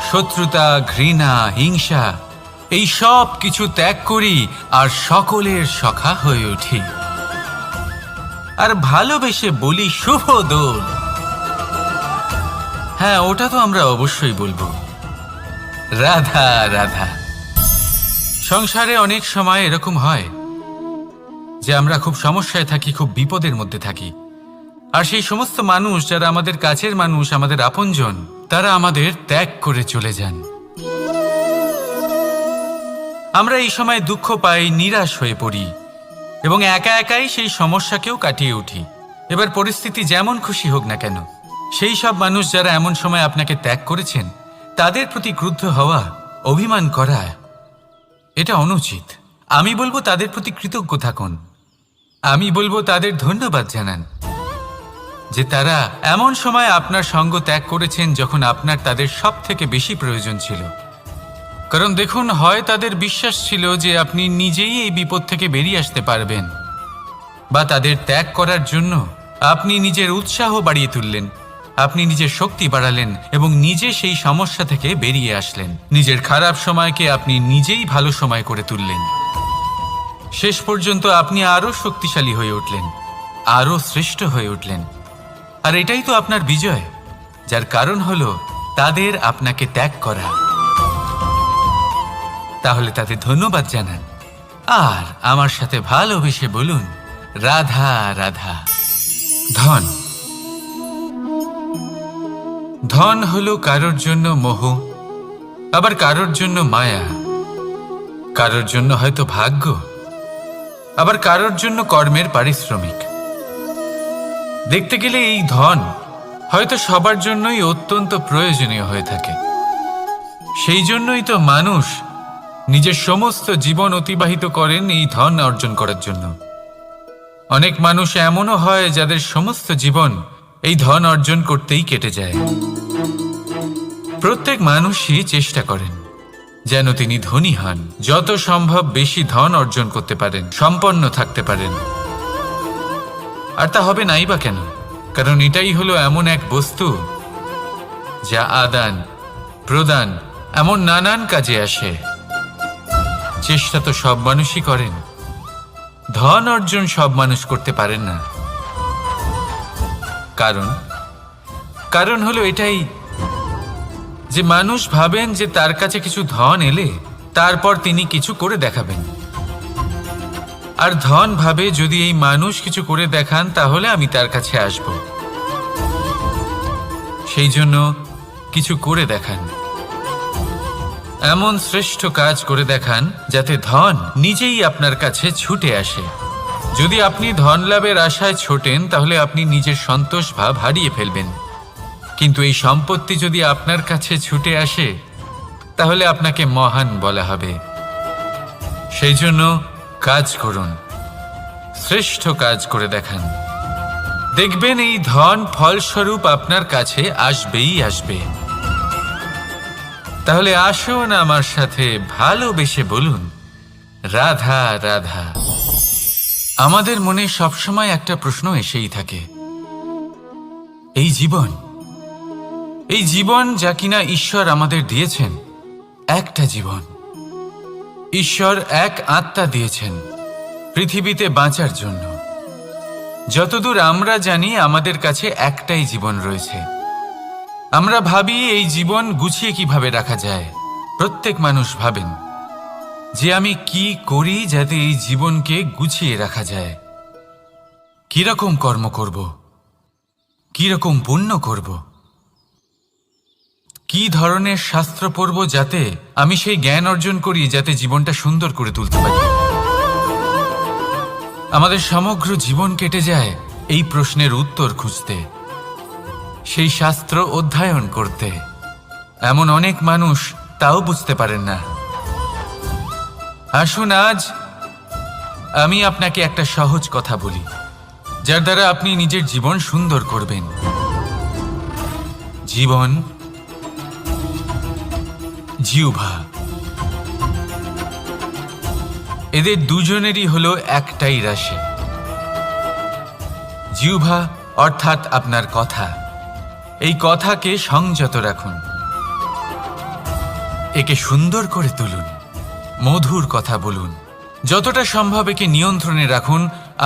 শত্রুতা, ঘৃণা, হিংসা, এই সব কিছু ত্যাগ করি আর সকলের সখা হয়ে উঠি। আর ভালোবেসে বলি, শুভ দোল। হ্যাঁ, ওটা তো আমরা অবশ্যই বলবো, রাধা রাধা। সংসারে অনেক সময় এরকম হয় যে আমরা খুব সমস্যায় থাকি, খুব বিপদের মধ্যে থাকি। আর সেই সমস্ত মানুষ যারা আমাদের কাছের মানুষ, আমাদের আপনজন, তারা আমাদের ত্যাগ করে চলে যান। আমরা এই সময় দুঃখ পাই, নিরাশ হয়ে পড়ি এবং একা একাই সেই সমস্যাকেও কাটিয়ে উঠি। এবার পরিস্থিতি যেমন খুশি হোক না কেন, সেই সব মানুষ যারা এমন সময় আপনাকে ত্যাগ করেছেন, তাদের প্রতি ক্রুদ্ধ হওয়া, অভিমান করা, এটা অনুচিত। আমি বলবো তাদের প্রতি কৃতজ্ঞ থাকুন। আমি বলবো তাদের ধন্যবাদ জানান যে তারা এমন সময় আপনার সঙ্গ ত্যাগ করেছেন যখন আপনার তাদের সব থেকে বেশি প্রয়োজন ছিল। কারণ দেখুন, হয় তাদের বিশ্বাস ছিল যে আপনি নিজেই এই বিপদ থেকে বেরিয়ে আসতে পারবেন, বা তাদের ত্যাগ করার জন্য আপনি নিজের উৎসাহ বাড়িয়ে তুললেন, আপনি নিজের শক্তি বাড়ালেন এবং নিজে সেই সমস্যা থেকে বেরিয়ে আসলেন। নিজের খারাপ সময়কে আপনি নিজেই ভালো সময় করে তুললেন। শেষ পর্যন্ত আপনি আরও শক্তিশালী হয়ে উঠলেন, আরও শ্রেষ্ঠ হয়ে উঠলেন। আর এটাই তো আপনার বিজয়, যার কারণ হলো তাদের আপনাকে ত্যাগ করা। তাহলে তাদের ধন্যবাদ জানান আর আমার সাথে ভালোবেসে বলুন, রাধা রাধা। ধন, ধন হলো কারোর জন্য মোহ, আবার কারোর জন্য মায়া, কারোর জন্য হয়তো ভাগ্য, আবার কারোর জন্য কর্মের পারিশ্রমিক। দেখতে গেলে এই ধন হয়তো সবার জন্যই অত্যন্ত প্রয়োজনীয় হয়ে থাকে। সেই জন্যই তো মানুষ নিজের সমস্ত জীবন অতিবাহিত করেন এই ধন অর্জন করার জন্য। অনেক মানুষ এমনও হয় যাদের সমস্ত জীবন এই ধন অর্জন করতেই কেটে যায়। প্রত্যেক মানুষই চেষ্টা করেন যেন তিনি ধনী হন, যত সম্ভব বেশি ধন অর্জন করতে পারেন, সম্পন্ন থাকতে পারেন। আর তা হবে নাই বা কেন? কারণ এটাই হলো এমন এক বস্তু যা আদান প্রদান এমন নানান কাজে আসে। চেষ্টা তো সব মানুষই করেন, ধন অর্জন সব মানুষ করতে পারেন না। কারণ হলো এটাই যে মানুষ ভাবেন যে তার কাছে কিছু ধন এলে তারপর তিনি কিছু করে দেখাবেন। আর ধন ভাবে যদি এই মানুষ কিছু করে দেখান তাহলে আমি তার কাছে আসব। সেই জন্য কিছু করে দেখান, এমন শ্রেষ্ঠ কাজ করে দেখান যাতে ধন নিজেই আপনার কাছে ছুটে আসে। যদি আপনি ধন লাভের আশায় ছোটেন তাহলে আপনি নিজের সন্তোষ ভাব হারিয়ে ফেলবেন। কিন্তু এই সম্পত্তি যদি আপনার কাছে ছুটে আসে তাহলে আপনাকে মহান বলা হবে। সেই জন্য কাজ করুন, শ্রেষ্ঠ কাজ করে দেখান। দেখবেন এই ধন ফলস্বরূপ আপনার কাছে আসবেই আসবে। তাহলে আসুন আমার সাথে ভালোবেসে বলুন, রাধা রাধা। আমাদের মনে সবসময় একটা প্রশ্ন এসেই থাকে, এই জীবন যা কিনা ঈশ্বর আমাদের দিয়েছেন, একটা জীবন। ঈশ্বর এক আত্মা দিয়েছেন পৃথিবীতে বাঁচার জন্য। যতদূর আমরা জানি আমাদের কাছে একটাই জীবন রয়েছে। আমরা ভাবি এই জীবন গুছিয়ে কিভাবে রাখা যায়। প্রত্যেক মানুষ ভাবেন যে আমি কি করি যাতে এই জীবনকে গুছিয়ে রাখা যায়, কিরকম কর্ম করব, কিরকম পুণ্য করব, কি ধরনের শাস্ত্র পড়ব যাতে আমি সেই জ্ঞান অর্জন করি যাতে জীবনটা সুন্দর করে তুলতে পারি। আমাদের সমগ্র জীবন কেটে যায় এই প্রশ্নের উত্তর খুঁজতে, সেই শাস্ত্র অধ্যয়ন করতে। এমন অনেক মানুষ তাও বুঝতে পারেন না। আসুন আজ আমি আপনাকে একটা সহজ কথা বলি, যার দ্বারা আপনি নিজের জীবন সুন্দর করবেন। জীবন, জিহ্বা, এদের দুজনেরই হলো একটাই রাশি। জিহ্বা অর্থাৎ আপনার কথা, এই কথাকে সংযত রাখুন, একে সুন্দর করে তুলুন, মধুর কথা বলুন। যতটা সম্ভব একে নিয়ন্ত্রণে রাখুন,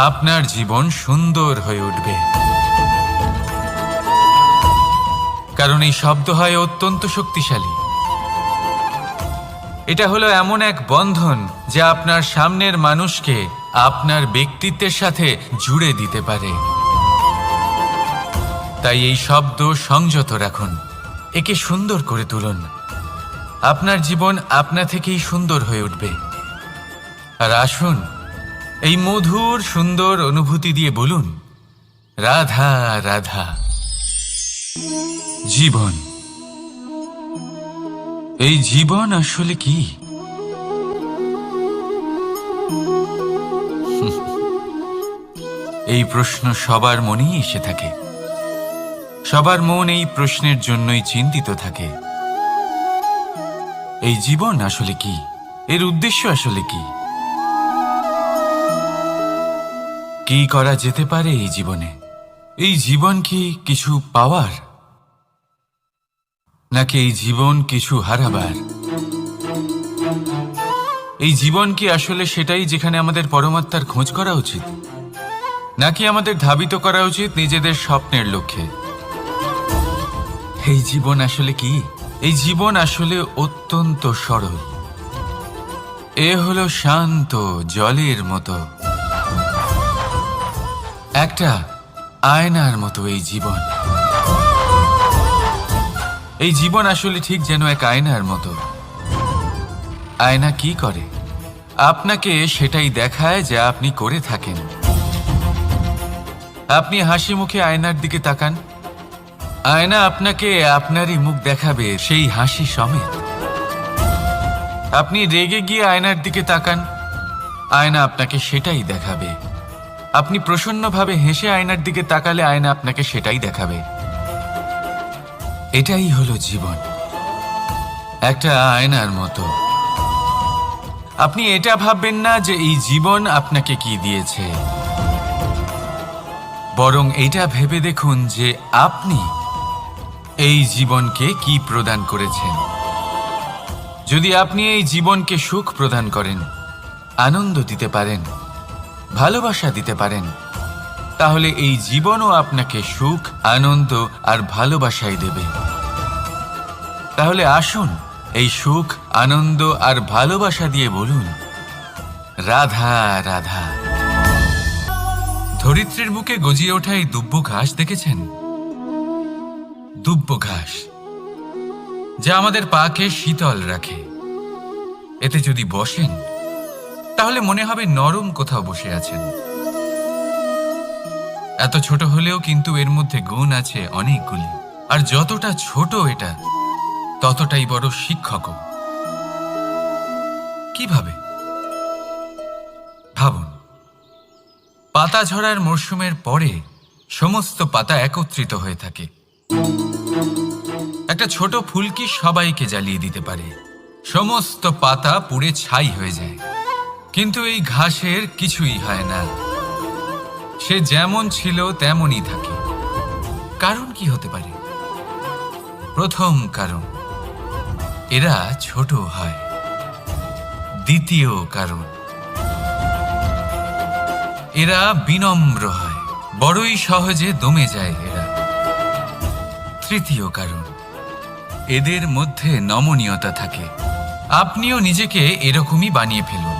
আপনার জীবন সুন্দর হয়ে উঠবে। কারণ এই শব্দ হয় অত্যন্ত শক্তিশালী। এটা হলো এমন এক বন্ধন যা আপনার সামনের মানুষকে আপনার ব্যক্তিত্বের সাথে জুড়ে দিতে পারে। তাই এই শব্দ সংযত রাখুন, একে সুন্দর করে তুলুন। আপনার জীবন আপনা থেকেই সুন্দর হয়ে উঠবে। আর আসুন এই মধুর সুন্দর অনুভূতি দিয়ে বলুন, রাধা রাধা। জীবন, এই জীবন আসলে কি? এই প্রশ্ন সবার মনেই এসে থাকে। সবার মন এই প্রশ্নের জন্যই চিন্তিত থাকে। এই জীবন আসলে কি? এর উদ্দেশ্য আসলে কি? কি করা যেতে পারে এই জীবনে? এই জীবন কি কিছু পাওয়ার, নাকি এই জীবন কিছু হারাবার? এই জীবন কি আসলে সেটাই যেখানে আমাদের পরমাত্মার খোঁজ করা উচিত, নাকি আমাদের ধাবিত করা উচিত নিজেদের স্বপ্নের লক্ষ্যে? এই জীবন আসলে কি? এই জীবন আসলে অত্যন্ত সরল। এ হলো শান্ত জলের মতো, একটা আয়নার মতো। এই জীবন, এই জীবন আসলে ঠিক যেন এক আয়নার মতো। আয়না কি করে? আপনাকে সেটাই দেখায় যা আপনি করে থাকেন। আপনি হাসি মুখে আয়নার দিকে তাকান, আয়না আপনাকে আপনারই মুখ দেখাবে, সেই হাসি সমেত। আপনি রেগে গিয়ে আয়নার দিকে তাকান, আয়না আপনাকে সেটাই দেখাবে। আপনি প্রসন্নভাবে হেসে আয়নার দিকে তাকালে আয়না আপনাকে সেটাই দেখাবে। এটাই হলো জীবন, একটা আয়নার মতো। আপনি এটা ভাববেন না যে এই জীবন আপনাকে কি দিয়েছে, বরং এটা ভেবে দেখুন যে আপনি এই জীবনকে কি প্রদান করেছেন। যদি আপনি এই জীবনকে সুখ প্রদান করেন, আনন্দ দিতে পারেন, ভালোবাসা দিতে পারেন, তাহলে এই জীবনও আপনাকে সুখ, আনন্দ আর ভালোবাসাই দেবে। তাহলে আসুন এই সুখ, আনন্দ আর ভালোবাসা দিয়ে বলুন, রাধা রাধা। ধরিত্রীর বুকে গজিয়ে ওঠা এই দুব্ব ঘাস দেখেছেন? দুব্ব ঘাস, যা আমাদের পাকে শীতল রাখে। এতে যদি বসেন তাহলে মনে হবে নরম কোথাও বসে আছেন। এত ছোট হলেও কিন্তু এর মধ্যে গুণ আছে অনেকগুলি, আর যতটা ছোট এটা ততটাই বড় শিক্ষকও। কিভাবে? ভাবুন, পাতা ঝরার মরশুমের পরে সমস্ত পাতা একত্রিত হয়ে থাকে। একটা ছোট ফুলকি সবাইকে জ্বালিয়ে দিতে পারে, সমস্ত পাতা পুড়ে ছাই হয়ে যায়। কিন্তু এই ঘাসের কিছুই হয় না, সে যেমন ছিল তেমনই থাকে। কারণ কি হতে পারে? প্রথম কারণ, এরা ছোট হয়। দ্বিতীয় কারণ, এরা বিনম্র হয়, বড়ই সহজে দমে যায় এরা। তৃতীয় কারণ, এদের মধ্যে নমনীয়তা থাকে। আপনিও নিজেকে এরকমই বানিয়ে ফেলুন।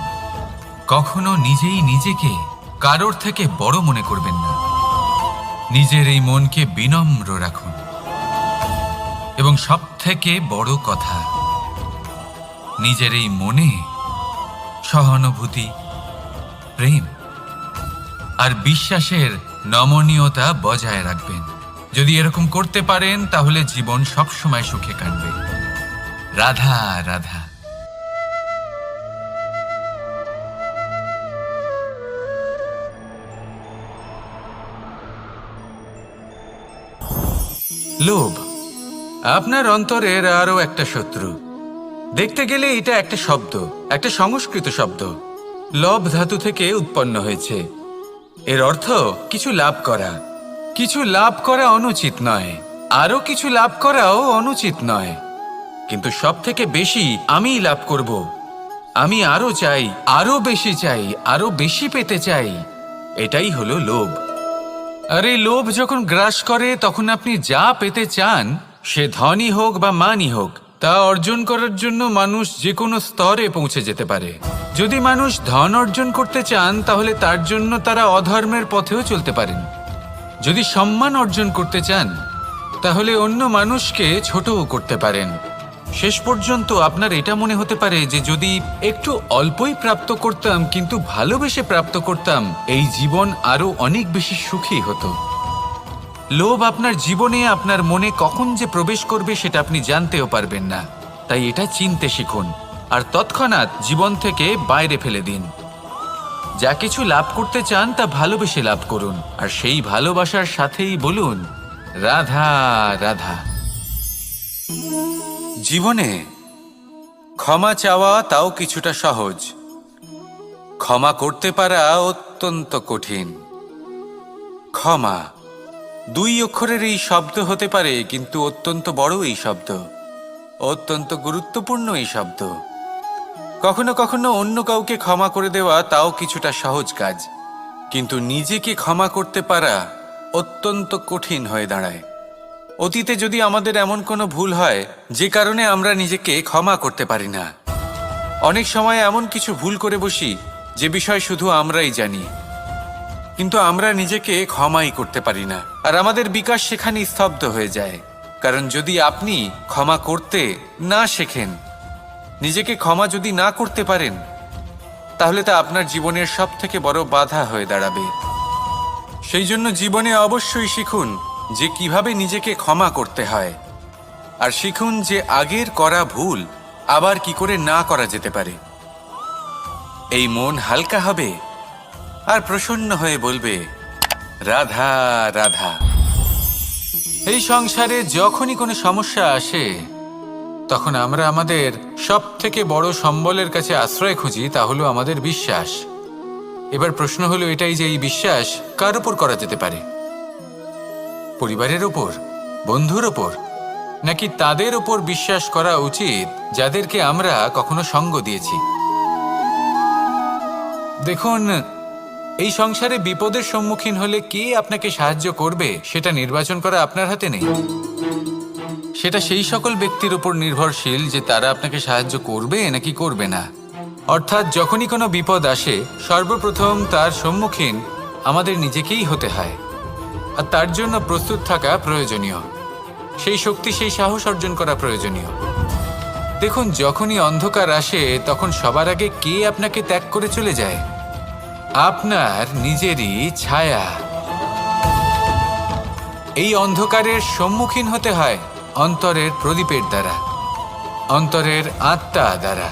কখনো নিজেই নিজেকে কারোর থেকে বড় মনে করবেন না। নিজের এই মনকে বিনম্র রাখুন। এবং সবথেকে বড় কথা, নিজের এই মনে সহানুভূতি, প্রেম আর বিশ্বাসের নমনীয়তা বজায় রাখবেন। যদি এরকম করতে পারেন তাহলে জীবন সবসময় সুখে কাটবে। রাধা রাধা। লোভ আপনার অন্তরের আরো একটা শত্রু। দেখতে গেলে এটা একটা শব্দ, একটা সংস্কৃত শব্দ। লব ধাতু থেকে উৎপন্ন হয়েছে। এর অর্থ কিছু লাভ করা। কিছু লাভ করা অনুচিত নয়, আরো কিছু লাভ করাও অনুচিত নয়, কিন্তু সব থেকে বেশি আমিই লাভ করব। আমি আরো চাই, আরো বেশি চাই, আরো বেশি পেতে চাই। এটাই হলো লোভ। আর এই লোভ যখন গ্রাস করে তখন আপনি যা পেতে চান, সে ধনই হোক বা মানই হোক, তা অর্জন করার জন্য মানুষ যে কোনো স্তরে পৌঁছে যেতে পারে। যদি মানুষ ধন অর্জন করতে চান তাহলে তার জন্য তারা অধর্মের পথেও চলতে পারেন। যদি সম্মান অর্জন করতে চান তাহলে অন্য মানুষকে ছোটও করতে পারেন। শেষ পর্যন্ত আপনার এটা মনে হতে পারে যে যদি একটু অল্পই প্রাপ্ত করতাম, কিন্তু ভালোবেসে প্রাপ্ত করতাম, এই জীবন আরো অনেক বেশি সুখী হতো। লোভ আপনার জীবনে, আপনার মনে কখন যে প্রবেশ করবে সেটা আপনি জানতেও পারবেন না। তাই এটা চিনতে শিখুন আর তৎক্ষণাৎ জীবন থেকে বাইরে ফেলে দিন। যা কিছু লাভ করতে চান তা ভালোবেসে লাভ করুন, আর সেই ভালোবাসার সাথেই বলুন, রাধা রাধা। জীবনে ক্ষমা চাওয়া তাও কিছুটা সহজ, ক্ষমা করতে পারা অত্যন্ত কঠিন। ক্ষমা। 2 অক্ষরের এই শব্দ হতে পারে, কিন্তু অত্যন্ত বড় এই শব্দ, অত্যন্ত গুরুত্বপূর্ণ এই শব্দ। কখনো কখনো অন্য কাউকে ক্ষমা করে দেওয়া তাও কিছুটা সহজ কাজ, কিন্তু নিজেকে ক্ষমা করতে পারা অত্যন্ত কঠিন হয়ে দাঁড়ায়। অতীতে যদি আমাদের এমন কোনো ভুল হয় যে কারণে আমরা নিজেকে ক্ষমা করতে পারি না, অনেক সময় এমন কিছু ভুল করে বসি যে বিষয় শুধু আমরাই জানি, কিন্তু আমরা নিজেকে ক্ষমাই করতে পারি না, আর আমাদের বিকাশ সেখানেই স্তব্ধ হয়ে যায়। কারণ যদি আপনি ক্ষমা করতে না শেখেন, নিজেকে ক্ষমা যদি না করতে পারেন, তাহলে তা আপনার জীবনের সবথেকে বড় বাধা হয়ে দাঁড়াবে। সেই জন্য জীবনে অবশ্যই শিখুন যে কিভাবে নিজেকে ক্ষমা করতে হয়, আর শিখুন যে আগের করা ভুল আবার কি করে না করা যেতে পারে। এই মন হালকা হবে আর প্রসন্ন হয়ে বলবে, রাধা রাধা। এই সংসারে যখনই কোনো সমস্যা আসে, তখন আমরা আমাদের সব থেকে বড় সম্বলের কাছে আশ্রয় খুঁজি, তা হলো আমাদের বিশ্বাস। এবার প্রশ্ন হলো এটাই যে এই বিশ্বাস কার ওপর করা যেতে পারে? পরিবারের ওপর, বন্ধুর ওপর, নাকি তাদের ওপর বিশ্বাস করা উচিত যাদেরকে আমরা কখনো সঙ্গ দিয়েছি? দেখুন, এই সংসারে বিপদের সম্মুখীন হলে কে আপনাকে সাহায্য করবে সেটা নির্বাচন করা আপনার হাতে নেই। সেটা সেই সকল ব্যক্তির উপর নির্ভরশীল যে তারা আপনাকে সাহায্য করবে নাকি করবে না। অর্থাৎ যখনই কোনো বিপদ আসে, সর্বপ্রথম তার সম্মুখীন আমাদের নিজেকেই হতে হয়, আর তার জন্য প্রস্তুত থাকা প্রয়োজনীয়। সেই শক্তি, সেই সাহস অর্জন করা প্রয়োজনীয়। দেখুন, যখনই অন্ধকার আসে তখন সবার আগে কে আপনাকে ত্যাগ করে চলে যায়? আপনার নিজেরই ছায়া। এই অন্ধকারের সম্মুখীন হতে হয় অন্তরের প্রদীপের দ্বারা, অন্তরের আত্মা দ্বারা।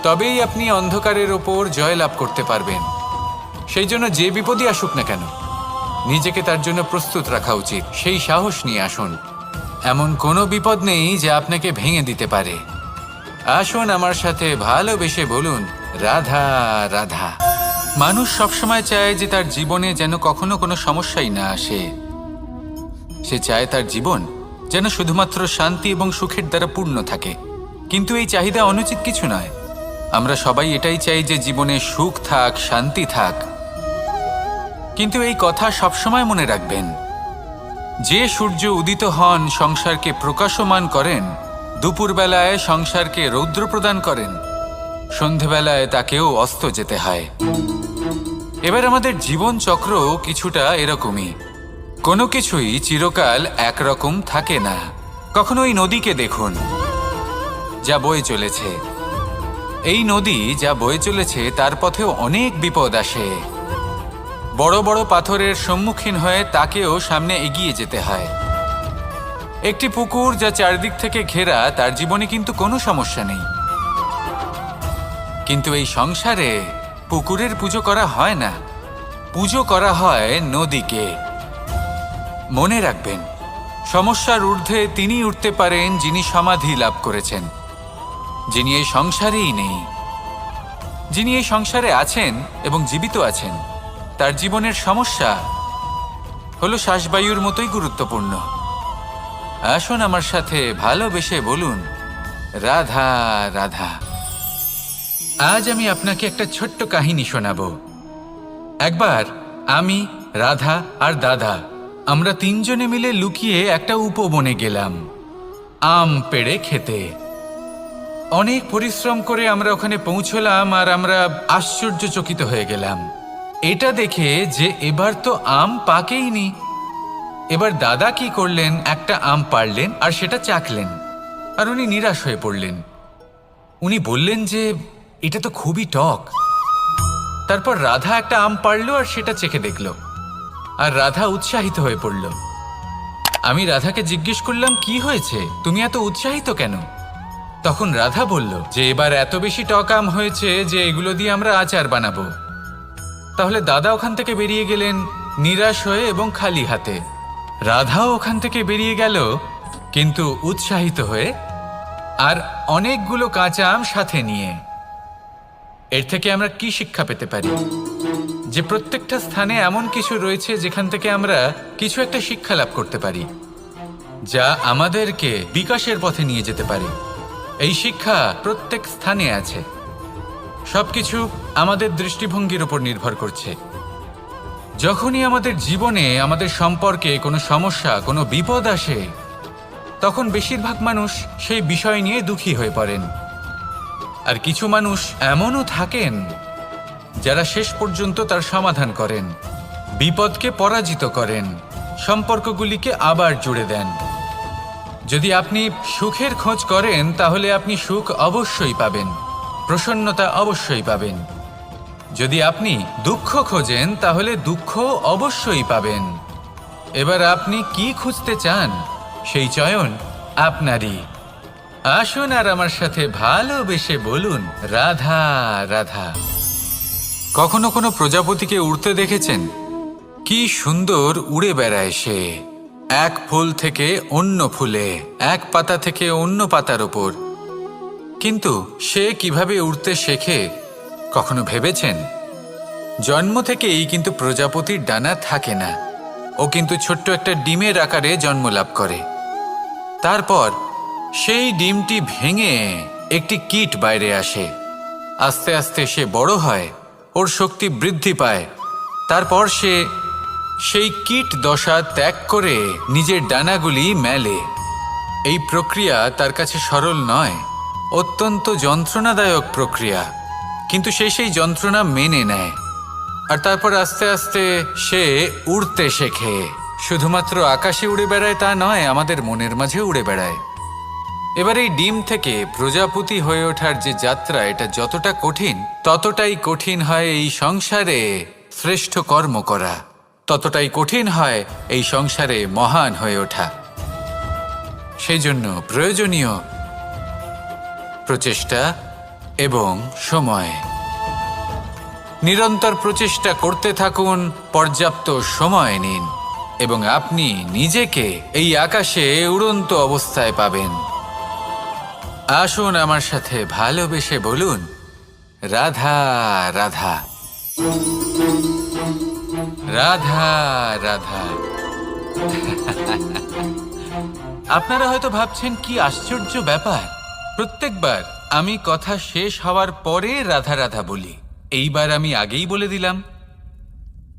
তবেই আপনি অন্ধকারের ওপর জয়লাভ করতে পারবেন। সেই জন্য যে বিপদই আসুক না কেন, নিজেকে তার জন্য প্রস্তুত রাখা উচিত। সেই সাহস নিয়ে আসুন। এমন কোনো বিপদ নেই যা আপনাকে ভেঙে দিতে পারে। আসুন আমার সাথে ভালোবেসে বলুন, রাধা রাধা। মানুষ সবসময় চায় যে তার জীবনে যেন কখনো কোনো সমস্যাই না আসে। সে চায় তার জীবন যেন শুধুমাত্র শান্তি এবং সুখের দ্বারা পূর্ণ থাকে। কিন্তু এই চাহিদা অনুচিত কিছু নয়। আমরা সবাই এটাই চাই যে জীবনে সুখ থাক, শান্তি থাক। কিন্তু এই কথা সবসময় মনে রাখবেন, যে সূর্য উদিত হন সংসারকে প্রকাশমান করেন, দুপুরবেলায় সংসারকে রৌদ্র প্রদান করেন, সন্ধেবেলায় তাকেও অস্ত যেতে হয়। এবার আমাদের জীবন চক্র কিছুটা এরকমই। কোনো কিছুই চিরকাল একরকম থাকে না। কখনো এই নদীকে দেখুন যা বয়ে চলেছে। এই নদী যা বয়ে চলেছে তার পথেও অনেক বিপদ আসে। বড় বড় পাথরের সম্মুখীন হয়ে তাকেও সামনে এগিয়ে যেতে হয়। একটি পুকুর যা চারদিক থেকে ঘেরা, তার জীবনে কিন্তু কোনো সমস্যা নেই। কিন্তু এই সংসারে পুকুরের পুজো করা হয় না, পুজো করা হয় নদীকে। মনে রাখবেন, সমস্যার ঊর্ধ্বে তিনি উঠতে পারেন যিনি সমাধি লাভ করেছেন, যিনি এই সংসারেই নেই। যিনি এই সংসারে আছেন এবং জীবিত আছেন, তার জীবনের সমস্যা হলো শ্বাসবায়ুর মতোই গুরুত্বপূর্ণ। আসুন আমার সাথে ভালোবেসে বলুন, রাধা রাধা। আজ আমি আপনাকে একটা ছোট্ট কাহিনী শোনাবো। একবার আমি, রাধা আর দাদা, আমরা তিনজনে মিলে লুকিয়ে একটা উপবনে গেলাম আম পেড়ে খেতে। অনেক পরিশ্রম করে আমরা ওখানে পৌঁছলাম, আর আমরা আশ্চর্যচকিত হয়ে গেলাম এটা দেখে যে এবার তো আম পাকেইনি। এবার দাদা কি করলেন, একটা আম পাড়লেন আর সেটা চাখলেন, আর উনি নিরাশ হয়ে পড়লেন। উনি বললেন যে এটা তো খুবই টক। তারপর রাধা একটা আম পাড়লো আর সেটা চেখে দেখল, আর রাধা উৎসাহিত হয়ে পড়ল। আমি রাধাকে জিজ্ঞেস করলাম, কি হয়েছে, তুমি এত উৎসাহিত কেন? তখন রাধা বলল যে এবার এত বেশি টক আম হয়েছে যে এগুলো দিয়ে আমরা আচার বানাবো। তাহলে দাদা ওখান থেকে বেরিয়ে গেলেন নিরাশ হয়ে এবং খালি হাতে। রাধাও ওখান থেকে বেরিয়ে গেল কিন্তু উৎসাহিত হয়ে, আর অনেকগুলো কাঁচা আম সাথে নিয়ে। এর থেকে আমরা কি শিক্ষা পেতে পারি? যে প্রত্যেকটা স্থানে এমন কিছু রয়েছে যেখান থেকে আমরা কিছু একটা শিক্ষা লাভ করতে পারি, যা আমাদেরকে বিকাশের পথে নিয়ে যেতে পারে। এই শিক্ষা প্রত্যেক স্থানে আছে। সবকিছু আমাদের দৃষ্টিভঙ্গির উপর নির্ভর করছে। যখনই আমাদের জীবনে আমাদের সম্পর্কে কোনো সমস্যা, কোনো বিপদ আসে, তখন বেশিরভাগ মানুষ সেই বিষয় নিয়ে দুঃখী হয়ে পড়েন। আর কিছু মানুষ এমনও থাকেন যারা শেষ পর্যন্ত তার সমাধান করেন, বিপদকে পরাজিত করেন, সম্পর্কগুলিকে আবার জুড়ে দেন। যদি আপনি সুখের খোঁজ করেন তাহলে আপনি সুখ অবশ্যই পাবেন, প্রসন্নতা অবশ্যই পাবেন। যদি আপনি দুঃখ খোঁজেন তাহলে দুঃখ অবশ্যই পাবেন। এবার আপনি কি খুঁজতে চান সেই চয়ন আপনারই। আসুন আর আমার সাথে ভালোবেসে বলুন, রাধা রাধা। কখনো কোনো প্রজাপতিকে উড়তে দেখেছেন? কি সুন্দর উড়ে বেড়ায় সে, এক ফুল থেকে অন্য ফুলে, এক পাতা থেকে অন্য পাতার ওপর। কিন্তু সে কিভাবে উড়তে শেখে কখনো ভেবেছেন? জন্ম থেকেই কিন্তু প্রজাপতির ডানা থাকে না। ও কিন্তু ছোট্ট একটা ডিমের আকারে জন্ম লাভ করে। তারপর সেই ডিমটি ভেঙে একটি কীট বাইরে আসে। আস্তে আস্তে সে বড় হয়, ওর শক্তি বৃদ্ধি পায়। তারপর সে সেই কীট দশা ত্যাগ করে নিজের ডানাগুলি মেলে। এই প্রক্রিয়া তার কাছে সরল নয়, অত্যন্ত যন্ত্রণাদায়ক প্রক্রিয়া, কিন্তু সে সেই যন্ত্রণা মেনে নেয়। আর তারপর আস্তে আস্তে সে উড়তে শেখে। শুধুমাত্র আকাশে উড়ে বেড়ায় তা নয়, আমাদের মনের মাঝে উড়ে বেড়ায়। এবার এই ডিম থেকে প্রজাপতি হয়ে ওঠার যে যাত্রা, এটা যতটা কঠিন, ততটাই কঠিন হয় এই সংসারে শ্রেষ্ঠ কর্ম করা, ততটাই কঠিন হয় এই সংসারে মহান হয়ে ওঠা। সেই জন্য প্রয়োজনীয় প্রচেষ্টা এবং সময়। নিরন্তর প্রচেষ্টা করতে থাকুন, পর্যাপ্ত সময় নিন, এবং আপনি নিজেকে এই আকাশে উড়ন্ত অবস্থায় পাবেন। আসুন আমার সাথে ভালোবেসে বলুন, রাধা রাধা, রাধা রাধা। আপনারা হয়তো ভাবছেন কি আশ্চর্য ব্যাপার, প্রত্যেকবার আমি কথা শেষ হওয়ার পরে রাধা রাধা বলি। এইবার আমি আগেই বলে দিলাম।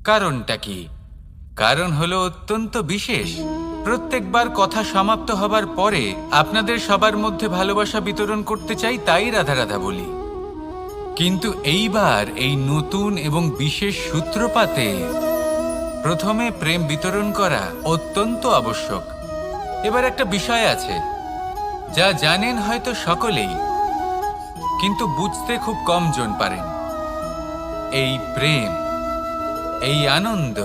কারণটা কি? কারণ হলো অত্যন্ত বিশেষ। প্রত্যেকবার কথা সমাপ্ত হবার পরে আপনাদের সবার মধ্যে ভালোবাসা বিতরণ করতে চাই, তাই রাধা রাধা বলি। কিন্তু এইবার এই নতুন এবং বিশেষ সূত্রপাতে প্রথমে প্রেম বিতরণ করা অত্যন্ত আবশ্যক। এবার একটা বিষয় আছে যা জানেন হয়তো সকলেই, কিন্তু বুঝতে খুব কম জন পারেন। এই প্রেম, এই আনন্দ,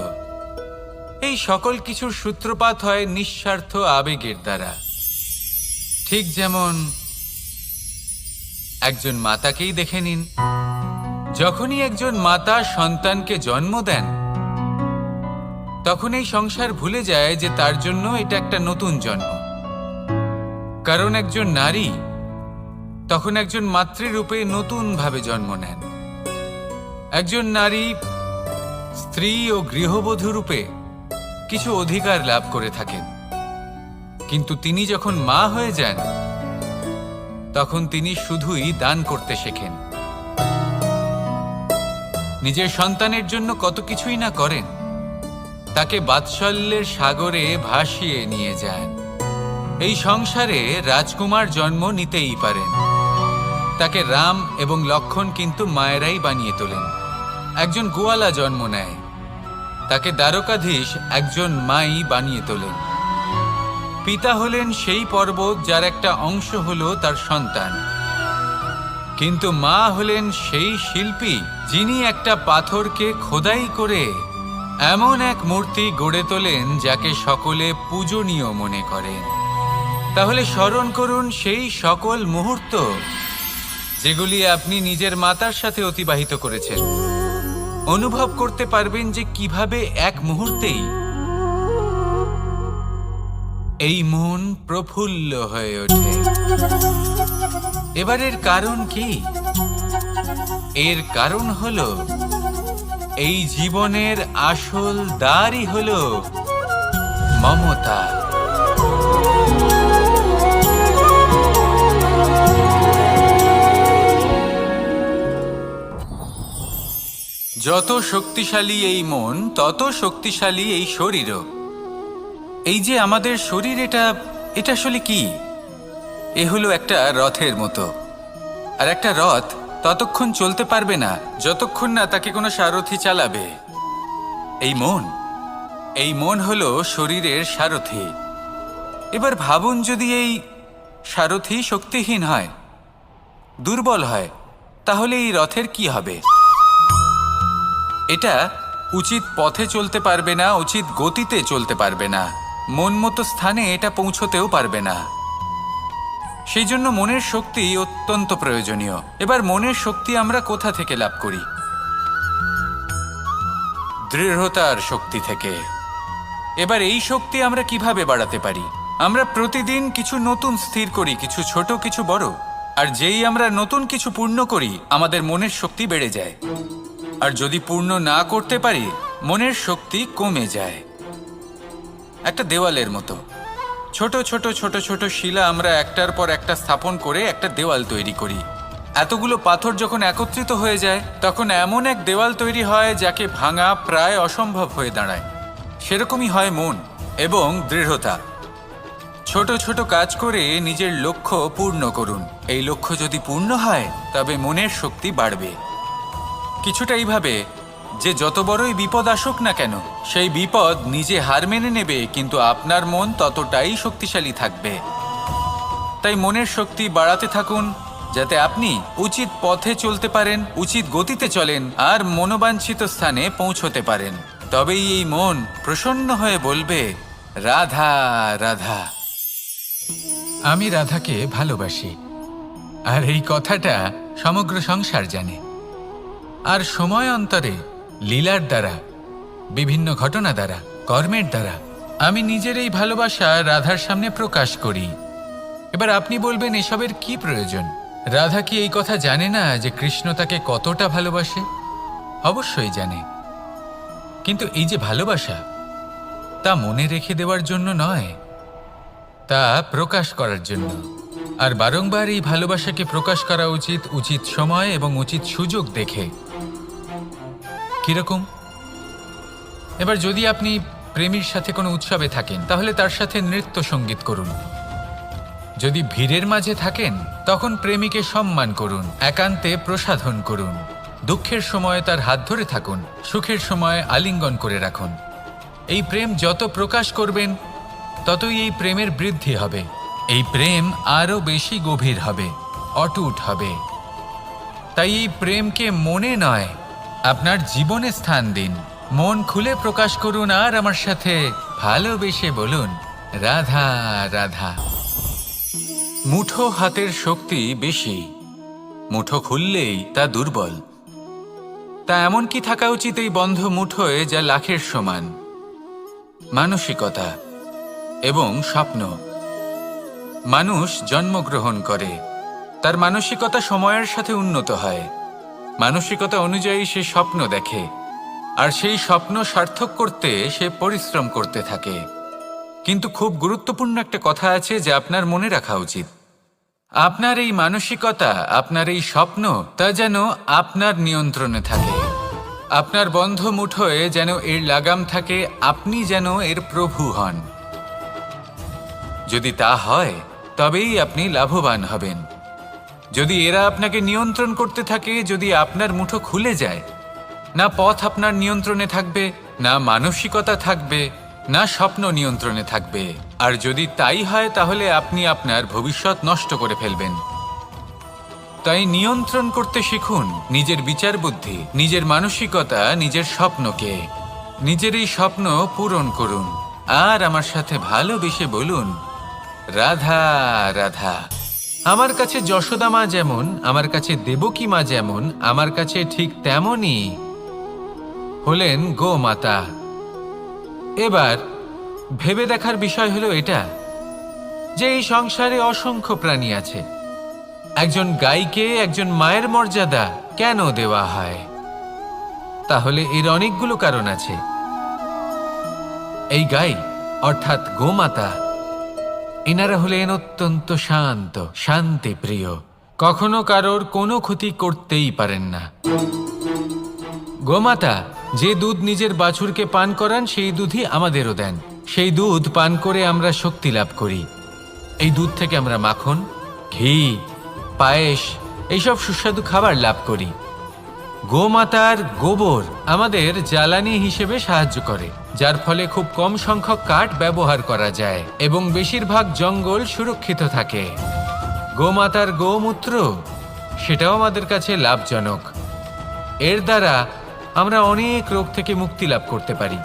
এই সকল কিছুর সূত্রপাত হয় নিঃস্বার্থ আবেগের দ্বারা। ঠিক যেমন একজন মাতাকেই দেখে নিন। যখনই একজন মাতা সন্তানকে জন্ম দেন, তখন এই সংসার ভুলে যায় যে তার জন্য এটা একটা নতুন জন্ম। কারণ একজন নারী তখন একজন মাতৃরূপে নতুনভাবে জন্ম নেন। একজন নারী স্ত্রী ও গৃহবধূ রূপে কিছু অধিকার লাভ করে থাকেন, কিন্তু তিনি যখন মা হয়ে যান তখন তিনি শুধুই দান করতে শেখেন। নিজের সন্তানের জন্য কত কিছুই না করেন, তাকে বাৎসল্যের সাগরে ভাসিয়ে নিয়ে যান। এই সংসারে রাজকুমার জন্ম নিতেই পারেন, তাকে রাম এবং লক্ষণ কিন্তু মায়েরাই বানিয়ে তোলেন। একজন গোয়ালা জন্ম নেয়, তাকে দ্বারকাধীশ একজন মাই বানিয়ে তোলেন। পিতা হলেন সেই পর্বত যার একটা অংশ হলো তার সন্তান, কিন্তু মা হলেন সেই শিল্পী যিনি একটা পাথরকে খোদাই করে এমন এক মূর্তি গড়ে তোলেন যাকে সকলে পূজনীয় মনে করেন। তাহলে স্মরণ করুন সেই সকল মুহূর্ত যেগুলি আপনি নিজের মাতার সাথে অতিবাহিত করেছেন। অনুভব করতে পারবেন যে কিভাবে এক মুহূর্তেই এই মন প্রফুল্ল হয়ে ওঠে। এবারের কারণ কি? এর কারণ হলো এই জীবনের আসল দ্বারই হলো মমতা। যত শক্তিশালী এই মন, তত শক্তিশালী এই শরীরও। এই যে আমাদের শরীর, এটা আসলে কি? এ হলো একটা রথের মতো। আর একটা রথ ততক্ষণ চলতে পারবে না যতক্ষণ না তাকে কোনো সারথি চালাবে। এই মন হলো শরীরের সারথি। এবার ভাবুন, যদি এই সারথি শক্তিহীন হয়, দুর্বল হয়, তাহলে এই রথের কি হবে? এটা উচিত পথে চলতে পারবে না, উচিত গতিতে চলতে পারবে না, মন মতো স্থানে এটা পৌঁছতেও পারবে না। সেই জন্য মনের শক্তি অত্যন্ত প্রয়োজনীয়। এবার মনের শক্তি আমরা কোথা থেকে লাভ করি? দৃঢ়তার শক্তি থেকে। এবার এই শক্তি আমরা কিভাবে বাড়াতে পারি? আমরা প্রতিদিন কিছু নতুন স্থির করি, কিছু ছোট কিছু বড়। আর যেই আমরা নতুন কিছু পূর্ণ করি, আমাদের মনের শক্তি বেড়ে যায়। আর যদি পূর্ণ না করতে পারি, মনের শক্তি কমে যায়। একটা দেওয়ালের মতো ছোট ছোট ছোট ছোট শিলা আমরা একটার পর একটা স্থাপন করে একটা দেওয়াল তৈরি করি। এতগুলো পাথর যখন একত্রিত হয়ে যায়, তখন এমন এক দেওয়াল তৈরি হয় যাকে ভাঙা প্রায় অসম্ভব হয়ে দাঁড়ায়। সেরকমই হয় মন এবং দৃঢ়তা। ছোট ছোট কাজ করে নিজের লক্ষ্য পূর্ণ করুন। এই লক্ষ্য যদি পূর্ণ হয়, তবে মনের শক্তি বাড়বে। কিছুটা এইভাবে যে যত বড়ই বিপদ আসুক না কেন, সেই বিপদ নিজে হার মেনে নেবে, কিন্তু আপনার মন ততটাই শক্তিশালী থাকবে। তাই মনের শক্তি বাড়াতে থাকুন, যাতে আপনি উচিত পথে চলতে পারেন, উচিত গতিতে চলেন আর মনোবাঞ্ছিত স্থানে পৌঁছতে পারেন। তবেই এই মন প্রসন্ন হয়ে বলবে, রাধা রাধা। আমি রাধাকে ভালোবাসি, আর এই কথাটা সমগ্র সংসার জানে। আর সময় অন্তরে লীলার দ্বারা, বিভিন্ন ঘটনা দ্বারা, কর্মের দ্বারা আমি নিজের এই ভালোবাসা রাধার সামনে প্রকাশ করি। এবার আপনি বলবেন, এসবের কি প্রয়োজন? রাধা কি এই কথা জানে না যে কৃষ্ণ তাকে কতটা ভালোবাসে? অবশ্যই জানে, কিন্তু এই যে ভালোবাসা, তা মনে রেখে দেওয়ার জন্য নয়, তা প্রকাশ করার জন্য। আর বারংবার এই ভালোবাসাকে প্রকাশ করা উচিত, উচিত সময় এবং উচিত সুযোগ দেখে। কিরকম? এবার যদি আপনি প্রেমীর সাথে কোনো উৎসবে থাকেন, তাহলে তার সাথে নৃত্য সঙ্গীত করুন। যদি ভিড়ের মাঝে থাকেন, তখন প্রেমীকে সম্মান করুন, একান্তে প্রসাধন করুন। দুঃখের সময় তার হাত ধরে থাকুন, সুখের সময় আলিঙ্গন করে রাখুন। এই প্রেম যত প্রকাশ করবেন, ততই এই প্রেমের বৃদ্ধি হবে। এই প্রেম আরও বেশি গভীর হবে, অটুট হবে। তাই এই প্রেমকে মনে নয়, আপনার জীবনে স্থান দিন। মন খুলে প্রকাশ করুন আর আমার সাথে ভালোবেসে বলুন, রাধা রাধা। মুঠো হাতের শক্তি বেশি, মুঠো খুললেই তা দুর্বল। তা এমন কি থাকা উচিত এই বন্ধ মুঠোয় যা লাখের সমান? মানসিকতা এবং স্বপ্ন। মানুষ জন্মগ্রহণ করে, তার মানসিকতা সময়ের সাথে উন্নত হয়। মানসিকতা অনুযায়ী সে স্বপ্ন দেখে, আর সেই স্বপ্ন সার্থক করতে সে পরিশ্রম করতে থাকে। কিন্তু খুব গুরুত্বপূর্ণ একটা কথা আছে যা আপনার মনে রাখা উচিত। আপনার এই মানসিকতা, আপনার এই স্বপ্ন, তা যেন আপনার নিয়ন্ত্রণে থাকে। আপনার বন্ধ মুঠোয় যেন এর লাগাম থাকে, আপনি যেন এর প্রভু হন। যদি তা হয়, তবেই আপনি লাভবান হবেন। যদি এরা আপনাকে নিয়ন্ত্রণ করতে থাকে, যদি আপনার মুঠো খুলে যায়, না পথ আপনার নিয়ন্ত্রণে থাকবে, না মানসিকতা থাকবে, না স্বপ্ন নিয়ন্ত্রণে থাকবে। আর যদি তাই হয়, তাহলে আপনি আপনার ভবিষ্যৎ নষ্ট করে ফেলবেন। তাই নিয়ন্ত্রণ করতে শিখুন নিজের বিচার বুদ্ধি, নিজের মানসিকতা, নিজের স্বপ্নকে। নিজের এই স্বপ্ন পূরণ করুন আর আমার সাথে ভালোবেসে বলুন, রাধা রাধা। আমার কাছে যশোদা মা যেমন, আমার কাছে দেবকী মা যেমন, আমার কাছে ঠিক তেমনই হলেন গোমাতা। এবার ভেবে দেখার বিষয় হলো এটা, যে এই সংসারে অসংখ্য প্রাণী আছে। একজন গাইকে একজন মায়ের মর্যাদা কেন দেওয়া হয়? তাহলে এর অনেকগুলো কারণ আছে। এই গাই অর্থাৎ গোমাতা, এনারা হলেন অত্যন্ত শান্ত, শান্তিপ্রিয়, কখনো কারোর কোনো ক্ষতি করতেই পারেন না। গোমাতা যে দুধ নিজের বাছুরকে পান করান সেই দুধই আমাদেরও দেন। সেই দুধ পান করে আমরা শক্তি লাভ করি। এই দুধ থেকে আমরা মাখন, ঘি, পায়েস এইসব সুস্বাদু খাবার লাভ করি। গোমাতার গোবর আমাদের জ্বালানি হিসেবে সাহায্য করে, যার ফলে খুব কম সংখ্যক কাঠ ব্যবহার করা যায় এবং বেশিরভাগ জঙ্গল সুরক্ষিত থাকে। গোমাতার গোমূত্র সেটাও আমাদের কাছে লাভজনক। এর দ্বারা আমরা অনেক রোগ থেকে মুক্তি লাভ করতে পারি।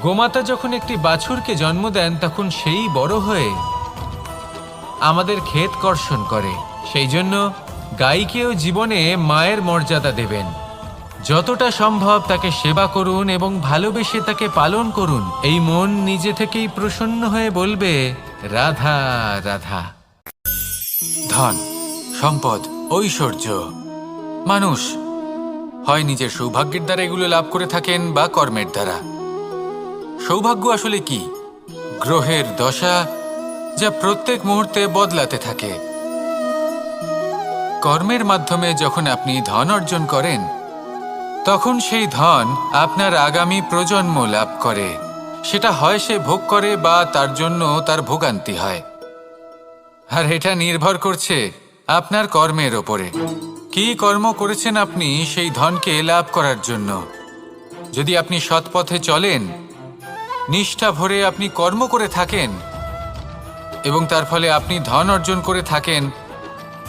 গোমাতা যখন একটি বাছুরকে জন্ম দেন তখন সেই বড় হয়ে আমাদের ক্ষেত কর্ষণ করে। সেই জন্য গাইকেও জীবনে মায়ের মর্যাদা দেবেন। যতটা সম্ভব তাকে সেবা করুন এবং ভালোবেসে তাকে পালন করুন। এই মন নিজে থেকেই প্রসন্ন হয়ে বলবে, রাধা রাধা। ধন, সম্পদ, ঐশ্বর্য, মানুষ হয় নিজের সৌভাগ্যের দ্বারা এগুলো লাভ করে থাকেন বা কর্মের দ্বারা। সৌভাগ্য আসলে কি? গ্রহের দশা যা প্রত্যেক মুহূর্তে বদলাতে থাকে। কর্মের মাধ্যমে যখন আপনি ধন অর্জন করেন তখন সেই ধন আপনার আগামী প্রজন্ম লাভ করে। সেটা হয় সে ভোগ করে বা তার জন্য তার ভোগান্তি হয়। আর এটা নির্ভর করছে আপনার কর্মের ওপরে। কি কর্ম করেছেন আপনি সেই ধনকে লাভ করার জন্য। যদি আপনি সৎ পথে চলেন, নিষ্ঠা ভরে আপনি কর্ম করে থাকেন এবং তার ফলে আপনি ধন অর্জন করে থাকেন,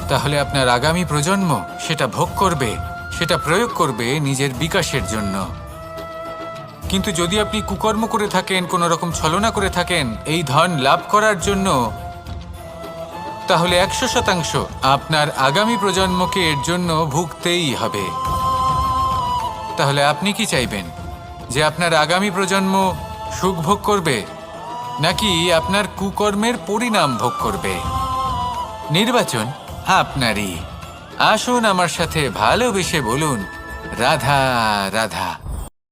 তাহলে আপনার আগামী প্রজন্ম সেটা ভোগ করবে, সেটা প্রয়োগ করবে নিজের বিকাশের জন্য। কিন্তু যদি আপনি কুকর্ম করে থাকেন, কোনো রকম ছলনা করে থাকেন এই ধন লাভ করার জন্য, তাহলে 100% আপনার আগামী প্রজন্মকে এর জন্য ভুগতেই হবে। তাহলে আপনি কি চাইবেন? যে আপনার আগামী প্রজন্ম সুখ ভোগ করবে নাকি আপনার কুকর্মের পরিণাম ভোগ করবে? নির্বাচন আপনারই। আসুন আমার সাথে ভালোবেসে বলুন, রাধা রাধা।